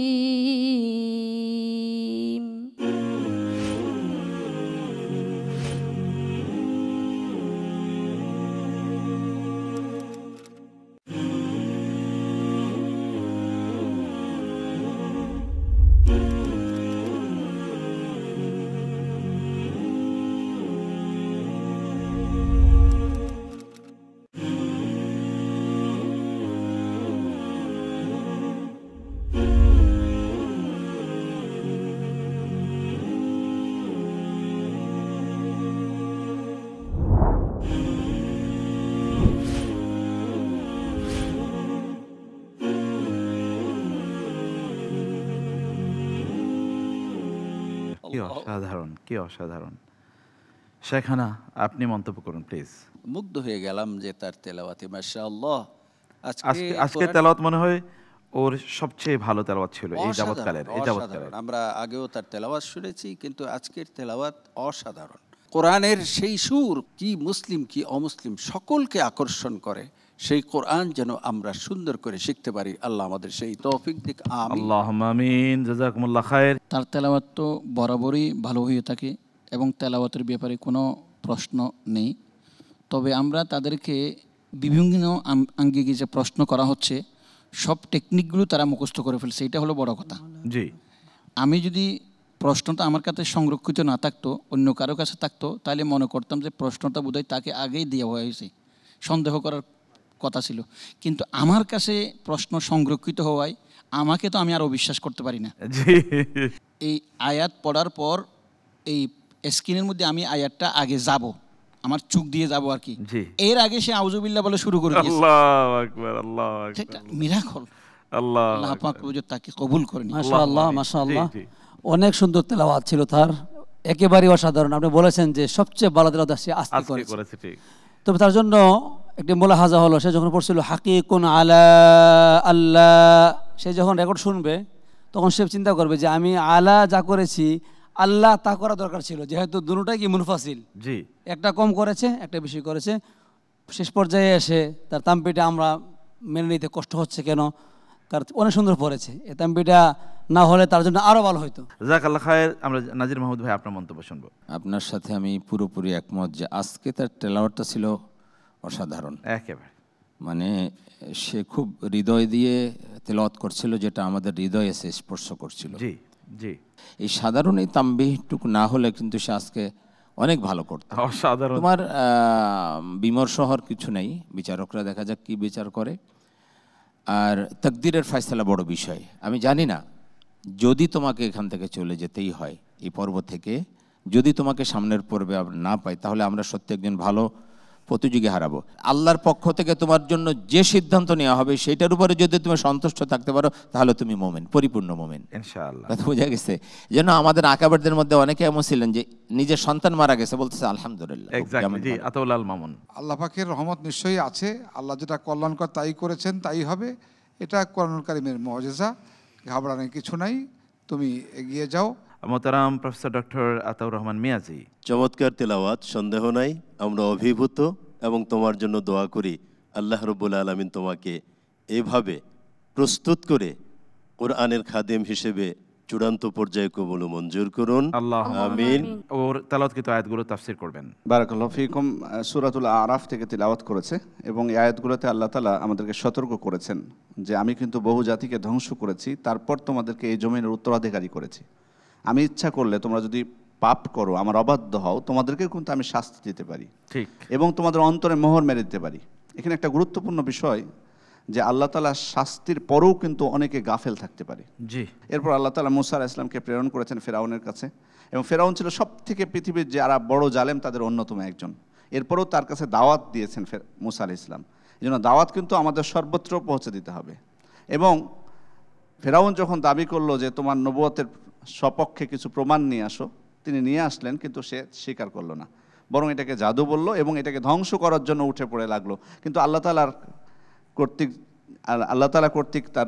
কি অসাধারণ, কি অসাধারণ। শেখানা আপনি মন্তব্য করুন প্লিজ। মুগ্ধ হয়ে গেলাম যে তার তেলাওয়াতে মাশাআল্লাহ। আজকে তেলাওয়াত মনে হয় ওর সবচেয়ে ভালো তেলাওয়াত ছিল এই যাবৎকালের। আমরা আগেও তার তেলাওয়াত শুনেছি, কিন্তু আজকের তেলাওয়াত অসাধারণ। কোরআনের সেই সুর কি মুসলিম কি অমুসলিম সকলকে আকর্ষণ করে, সেই কোরআন যেন আমরা সুন্দর করে শিখতে পারি। আল্লাহ আমাদের সেই তৌফিক দিক। আল্লাহুম্মা আমিন। জাযাকুমুল্লাহ খায়ের। তার তেলাওয়াত তো বরাবরই ভালো হয়ে থাকে এবং তেলাওয়াতের ব্যাপারে কোনো প্রশ্ন নেই। তবে আমরা তাদেরকে বিভিন্ন আঙ্গিকে যে প্রশ্ন করা হচ্ছে সব টেকনিকগুলো তারা মুখস্থ করে ফেলছে, এটা হলো বড় কথা। জি, আমি যদি প্রশ্নটা আমার কাছে সংরক্ষিত না থাকতো, অন্য কারো কাছে থাকতো, তাহলে মনে করতাম যে প্রশ্নটা বোধহয় তাকে আগেই দেওয়া হয়েছে, সন্দেহ করার কথা ছিল। কিন্তু আমার কাছে প্রশ্ন সংরক্ষিত হওয়ায় আমাকে তো আমি আর অবিশ্বাস করতে পারি না। এই আয়াত পড়ার পর এই স্ক্রিনের মধ্যে আমি আয়াতটা আগে যাব, আমার চোখ দিয়ে যাব আর কি। এর আগে সে আউযুবিল্লাহ বলে শুরু করে দিয়েছে। আল্লাহু আকবার, আল্লাহু আকবার। এটা মিরাকল। আল্লাহ পাক তাকে কবুল করেন। মাশাআল্লাহ, মাশাআল্লাহ। অনেক সুন্দর তেলাওয়াত ছিল তার, একেবারেই অসাধারণ। আপনি বলেছেন যে সবচেয়ে ভালো তেলাওয়াত সে আজকে করেছে। তবে তার জন্য একটি মুলাহাজা হলো, সে যখন পড়ছিল হাকিকুন আলা আল্লাহ, সে যখন রেকর্ড শুনবে তখন সে চিন্তা করবে যে আমি আলা যা করেছি আল্লাহ তা করা দরকার ছিল, যেহেতু দুটোটাই কি মুনফাসিল, একটা কম করেছে একটা বেশি করেছে। শেষ পর্যায়ে এসে তার তাম্পিটা আমরা মেনে নিতে কষ্ট হচ্ছে কেন, তার অনেক সুন্দর পড়েছে। এই তাম্পিটা না হলে তার জন্য আরো ভালো হতো। জাযাকাল্লাহ খায়ের। আমরা নাজির মাহমুদ ভাই আপনার মন্তব্য শুনবো। আপনার সাথে আমি পুরোপুরি একমত যে আজকে তার তেলাওয়াতটা ছিল অসাধারণ। একেবারে মানে সে খুব হৃদয় দিয়ে তেলাওয়াত করছিল, যেটা আমাদের হৃদয়ে এসে স্পর্শ করছিল। জি জি। এই সাধারণ এই তাম্বিহটুকু না হলে কিন্তু সে আজকে অনেক ভালো করতো। অসাধারণ। তোমার বিমর্ষ হওয়ার কিছু নেই, বিচারকরা দেখা যাক কি বিচার করে। আর তাকদীরের ফয়সালা বড় বিষয়। আমি জানি না, যদি তোমাকে এখান থেকে চলে যেতেই হয়, এই পর্ব থেকে যদি তোমাকে সামনের পর্বে না পাই, তাহলে আমরা সত্যি একজন ভালো প্রতিযোগী হারাবো। আল্লাহর পক্ষ থেকে তোমার জন্য যে সিদ্ধান্ত নেওয়া হবে সেটার উপরে যদি তুমি সন্তুষ্ট থাকতে পারো, তাহলে তুমি মুমিন, পরিপূর্ণ মুমিন ইনশাআল্লাহ। কথা বোঝা গেছে? যেন আমাদের আকাবেরদের মধ্যে অনেকে এমন ছিলেন যে নিজের সন্তান মারা গেছে বলতেছে আলহামদুলিল্লাহ। জি, আতাউল আল মামুন। আল্লাহ পাকের রহমত নিশ্চয়ই আছে। আল্লাহ যেটা কল্যাণকর তাই করেছেন, তাই হবে। এটা কোরআনুল কারীমের মুআজিজা, ঘাবড়ানোর কিছু নাই, তুমি এগিয়ে যাও। মোহতারাম প্রফেসর ডক্টর আতাউর রহমান মিয়াজি। চমৎকার তেলাওয়াত, সন্দেহ নাই। আমরা অভিভূত এবং তোমার জন্য দোয়া করি আল্লাহ রাব্বুল আলামিন তোমাকে এভাবে প্রস্তুত করে কোরআনের খাদেম হিসেবে চূড়ান্ত পর্যায়ে কবুল ও মঞ্জুর করুন। আমিন। ওর তেলাওয়াতকৃত আয়াতগুলো তাফসীর করবেন। বারাকাল্লাহু ফিকুম। সূরাতুল আরাফ থেকে তিলাওয়াত করেছে এবং এই আয়াতগুলোতে আল্লাহ তাআলা আমাদেরকে সতর্ক করেছেন যে আমি কিন্তু বহু জাতিকে ধ্বংস করেছি, তারপর তোমাদেরকে এই জমিনের উত্তরাধিকারী করেছি। আমি ইচ্ছা করলে তোমরা যদি পাপ করো, আমার অবাধ্য হও, তোমাদেরকেও কিন্তু আমি শাস্তি দিতে পারি, ঠিক, এবং তোমাদের অন্তরে মোহর মেরে দিতে পারি। এখানে একটা গুরুত্বপূর্ণ বিষয় যে আল্লাহ তাআলা শাস্তির পরেও কিন্তু অনেকে গাফেল থাকতে পারে। জি। এরপর আল্লাহ তাআলা মূসা আলাইহিস সালামকে প্রেরণ করেছেন ফেরাউনের কাছে, এবং ফেরাউন ছিল সব থেকে পৃথিবীর যারা বড় জালেম তাদের অন্যতম একজন। এরপরও তার কাছে দাওয়াত দিয়েছেন মূসা আলাইহিস সালাম। এই জন্য দাওয়াত কিন্তু আমাদের সর্বত্র পৌঁছে দিতে হবে। এবং ফেরাউন যখন দাবি করলো যে তোমার নবুয়তের সপক্ষে কিছু প্রমাণ নিয়ে আসো, তিনি নিয়ে আসলেন, কিন্তু সে স্বীকার করলো না, বরং এটাকে জাদু বলল এবং এটাকে ধ্বংস করার জন্য উঠে পড়ে লাগলো। কিন্তু আল্লাহ তাআলা কর্তৃক তার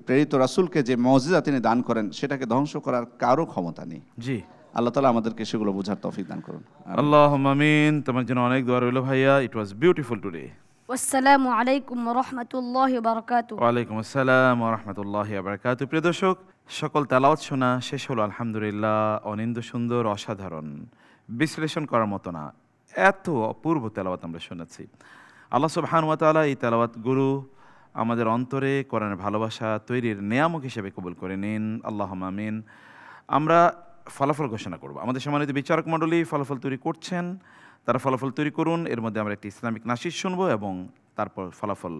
প্রেরিত রাসূলকে যে মুজিজা তিনি দান করেন, সেটাকে ধ্বংস করার কারো ক্ষমতা নেই। জি। আল্লাহ তাআলা আমাদেরকে সেগুলো বোঝার তৌফিক দান করুন। আল্লাহুম্মা আমিন। তোমার জন্য অনেক দোয়া রইল ভাইয়া। ইট ওয়াজ বিউটিফুল টুডে। আসসালামু আলাইকুম ওয়া রাহমাতুল্লাহি ওয়া বারাকাতুহু। ওয়া আলাইকুম আসসালাম ওয়া রাহমাতুল্লাহি ওয়া বারাকাতুহু। প্রিয় দর্শক, সকল তেলাওয়াত শোনা শেষ হলো আলহামদুলিল্লাহ। অনিন্দ্য সুন্দর, অসাধারণ, বিশ্লেষণ করার মতো না, এত অপূর্ব তেলাওয়াত আমরা শুনেছি। আল্লাহ সুবহানাহু ওয়া তাআলা এই তেলাওয়াতগুলো আমাদের অন্তরে কোরআনের ভালোবাসা তৈরির নেয়ামক হিসেবে কবুল করে নিন। আল্লাহুম্মা আমিন। আমরা ফলাফল ঘোষণা করব। আমাদের সম্মানিত বিচারক মণ্ডলী ফলাফল তৈরি করছেন, তারা ফলাফল তৈরি করুন। এর মধ্যে আমরা একটি ইসলামিক নাশিদ শুনবো এবং তারপর ফলাফল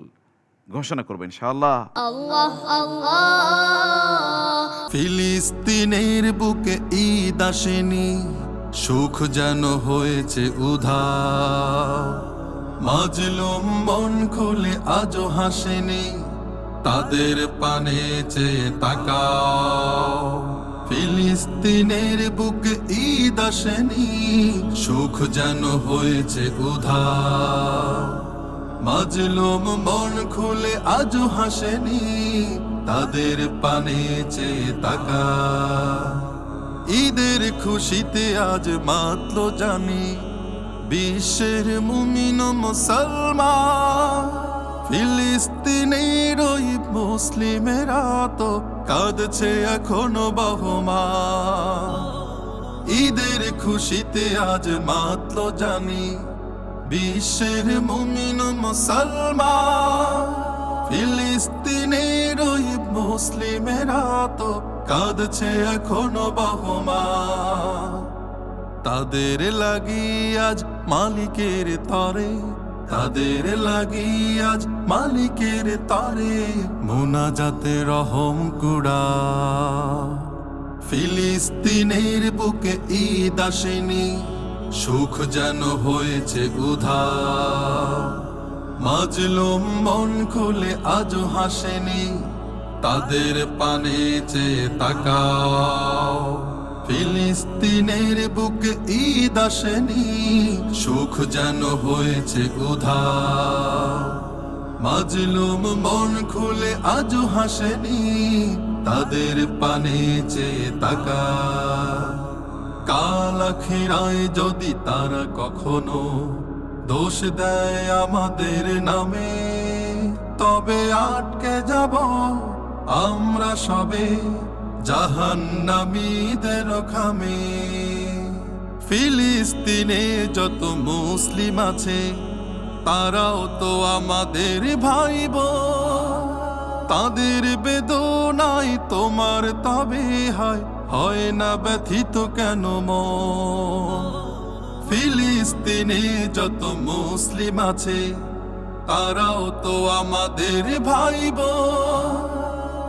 ঘোষণা করবো ইনশাআল্লাহ। আল্লাহ আল্লাহ। ফিলিস্তিনের বুকে ঈদ আসেনি, সুখ যেন হয়েছে উধাও। মাজলুম মন খুলে আজও হাসেনি, তাদের পানে চেয়ে তাকাও। ফিলিস্তিনের বুকে ঈদ আসেনি, সুখ যেন হয়েছে উধার। মাজলুম মন খুলে আজও হাসেনি, তাদের পানে চেয়ে তাকা। ঈদের খুশিতে আজ মাতলো জানি বিশ্বের মুমিন মুসলমান। ফিলিস্তিনের ওই মুসলিমেরা তো কাঁদছে এখনো বহমান। ঈদের খুশিতে আজ মাতলো জানি বিশ্বের মুমিন মুসলমান। ফিলিস্তিনের ওই মুসলিমেরা তো কাঁদছে এখনো বহমান। তাদের লাগি আজ মালিকের তরে, তাদের লাগি আজ মালিকের তরে মুনাজাতে রহম কুড়া। ফিলিস্তিনের বুকে ঈদ আসেনি, সুখ যেন হয়েছে উধার। মাজলুম মন খুলে আজও হাসেনি, তাদের পানে চেয়ে তাকাও। ফিলিস্তিনের বুকে ঈদ আসেনি, সুখ যেন হয়েছে উধার। মাজলুম মন খুলে আজও হাসেনি, তাদের পানে চেয়ে তাকাও। কাল আখিরায় যদি তারা কখনো দোষ দেয় আমাদের নামে, তবে আটকে যাব আমরা সবে জাহান্নামীদের খামে। ফিলিস্তিনে যত মুসলিম আছে তারাও তো আমাদের ভাই বোন। তাদের বেদনায় তোমার তবে হয় না ব্যথিত কেন মন। ফিলিস্তিনে যত মুসলিম আছে তারাও তো আমাদের ভাই বোন।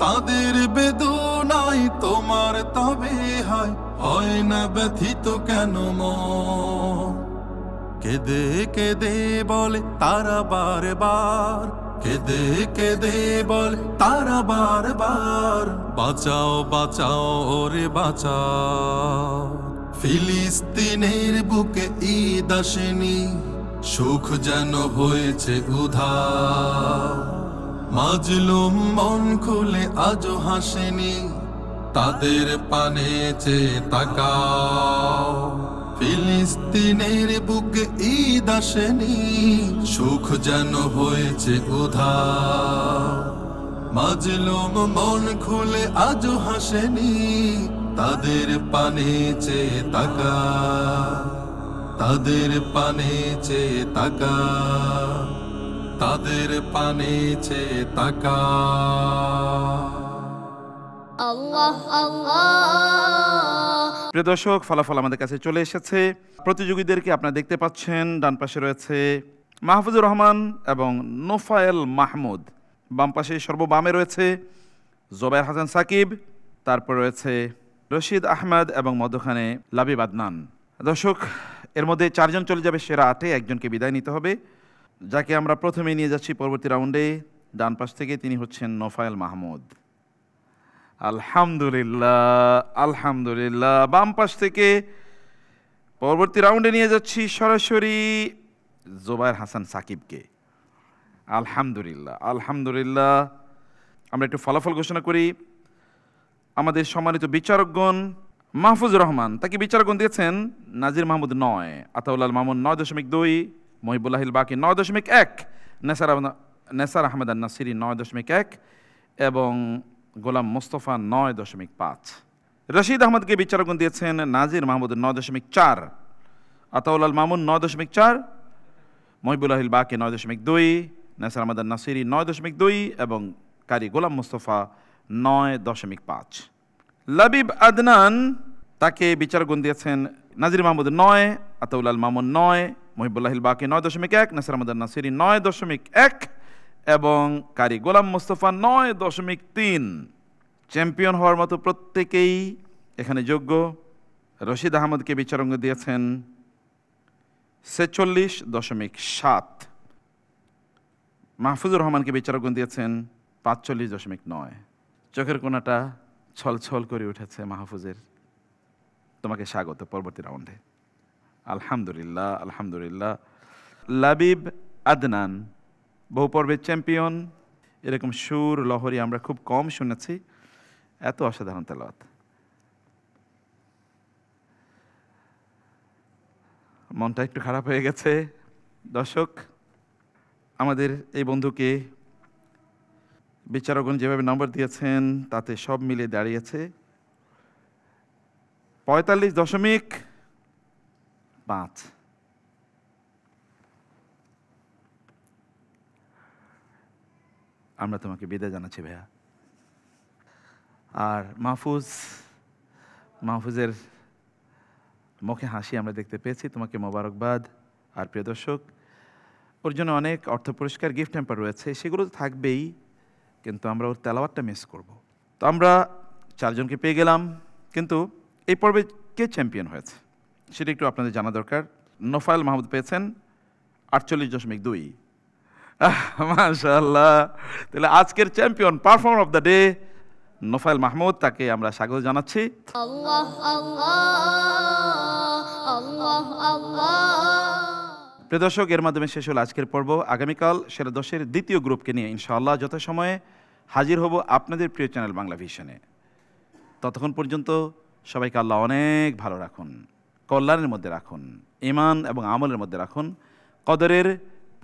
তাদের বেদনায় তোমার তবে হয় না ব্যথিত কেন মন। কেঁদে কেঁদে বলে তারা বারবার, কেঁদে কেঁদে বলে তারা বারবার, বাঁচাও বাঁচাও ওরে বাঁচাও। ফিলিস্তিনের বুকে ঈদ আসেনি, সুখ যেন হয়েছে উধার। মাজলুম মন খুলে আজও হাসেনি, তাদের পানে চেয়ে তাকাও। ফিলিস্তিনের বুকে ঈদ আসেনি, সুখ যেন হয়েছে উধার। মাজলুম মন খুলে আজও হাসেনি, তাদের পানে চেয়ে তাকাও। তাদের পানে চেয়ে তাকাও, তাদের পানে চেয়ে তাকাও। আল্লাহ আল্লাহ। প্রিয় দর্শক, ফলাফল আমাদের কাছে চলে এসেছে। প্রতিযোগীদেরকে আপনারা দেখতে পাচ্ছেন। ডান পাশে রয়েছে মাহফুজুর রহমান এবং নোফায়েল মাহমুদ। বাম পাশে সর্ববামে রয়েছে জোবায়ের হাসান সাকিব। তারপর রয়েছে রশিদ আহমেদ এবং মধ্যখানে লাবিব আদনান। দর্শক, এর মধ্যে 4 জন চলে যাবে সেরা 8-এ, একজনকে বিদায় নিতে হবে, যাকে আমরা প্রথমে নিয়ে যাচ্ছি পরবর্তী রাউন্ডে। ডান পাশ থেকে তিনি হচ্ছেন নোফায়েল মাহমুদ। আলহামদুলিল্লাহ আলহামদুলিল্লাহ। বাম পাশ থেকে পরবর্তী রাউন্ডে নিয়ে যাচ্ছি সরাসরি জোবায়ের হাসান সাকিবকে। আলহামদুলিল্লাহ আলহামদুলিল্লাহ। আমরা একটু ফলাফল ঘোষণা করি। আমাদের সম্মানিত বিচারকগণ, মাহফুজুর রহমান, তাকে বিচারকগণ দিয়েছেন নাজির মাহমুদ 9, আতাউল্লাহ মামুন 9.2, মহিবুল্লাহিল বাকি 9.1, নেসার আহমেদ নাসিরি 9.1 এবং গোলাম মোস্তফা 9.5। রশিদ আহমদকে বিচারকগণ দিয়েছেন নাজির মাহমুদ 9.4, আতাউল্লাহ মামুন 9.4, মহিবুল্লাহিল বাকি 9.2, নেসার আহমেদ নাসিরি 9.2 এবং কারি গোলাম মোস্তফা 9.5। লাবিব আদনান, তাকে বিচারকগণ দিয়েছেন নাজির মাহমুদ 9, আতাউল্লাহ মামুন 9, মহিবুল্লাহিল বাকি 9.1, নেসার আহমেদ নাসিরি 9.1 এবং কারি গোলাম মোস্তফা 9.3। চ্যাম্পিয়ন হওয়ার মতো প্রত্যেকেই এখানে যোগ্য। রশিদ আহমদকে বিচারকগণ দিয়েছেন 46.7, মাহফুজুর রহমানকে বিচারকগণ দিয়েছেন 45.9। চোখের কোনাটা ছলছল করে উঠেছে মাহফুজের। তোমাকে স্বাগত পরবর্তী রাউন্ডে। আলহামদুলিল্লাহ, আলহামদুলিল্লাহ। লাবিব আদনান, বহু পর্বের চ্যাম্পিয়ন। এরকম সুর লহরী আমরা খুব কম শুনেছি, এত অসাধারণ তেলাওয়াত। মনটা একটু খারাপ হয়ে গেছে দর্শক। আমাদের এই বন্ধুকে বিচারকগণ যেভাবে নম্বর দিয়েছেন তাতে সব মিলে দাঁড়িয়েছে 45.5। আমরা তোমাকে বিদায় জানাচ্ছি ভাইয়া। আর মাহফুজের মুখে হাসি আমরা দেখতে পেয়েছি, তোমাকে মোবারকবাদ। আর প্রিয় দর্শক, ওর জন্য অনেক অর্থ পুরস্কার, গিফট হ্যাম্পার রয়েছে, সেগুলো তো থাকবেই, কিন্তু আমরা ওর তেলাওয়াতটা মিস করব। তো আমরা 4 জনকে পেয়ে গেলাম, কিন্তু এই পর্বে কে চ্যাম্পিয়ন হয়েছে সেটা একটু আপনাদের জানা দরকার। নোফায়েল মাহমুদ পেয়েছেন 48.2। মাশাআল্লাহ। তাহলে আজকের champion, performer of the day Nofayel Mahmud, তাকে আমরা স্বাগত জানাচ্ছি। আল্লাহ আল্লাহ আল্লাহ আল্লাহ। প্রিয় দর্শক, এর মাধ্যমে শেষ হলো আজকের পর্ব। আগামীকাল সেরা 10-এর দ্বিতীয় গ্রুপকে নিয়ে ইনশাআল্লাহ যথাসময়ে হাজির হব আপনাদের প্রিয় চ্যানেল বাংলা ভিশনে। ততক্ষণ পর্যন্ত সবাইকে আল্লাহ অনেক ভালো রাখুন, কল্যাণের মধ্যে রাখুন, ঈমান এবং আমলের মধ্যে রাখুন। কদরের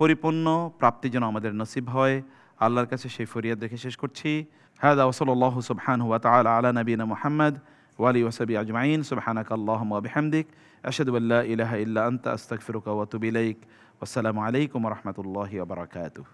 পরিপূর্ণ প্রাপ্তি যেন আমাদের নসিব হয়, আল্লাহর কাছে সেই ফরিয়াদ রেখে শেষ করছি। হাদা ওয়া সাল্লাল্লাহু সুবহানাহু ওয়া তাআলা আলা নবিয়িনা মুহাম্মদ ওয়া আলিহি ওয়া সাহবিহি আজমাইন। সুবহানাকা আল্লাহুম্মা ওয়া বিহামদিক, আশহাদু আল্লা ইলাহা ইল্লা আনতা, আস্তাগফিরুকা ওয়া আতুবু ইলাইক। ওয়াসসালামু আলাইকুম ওয়া রাহমাতুল্লাহি ওয়া বারাকাতুহু।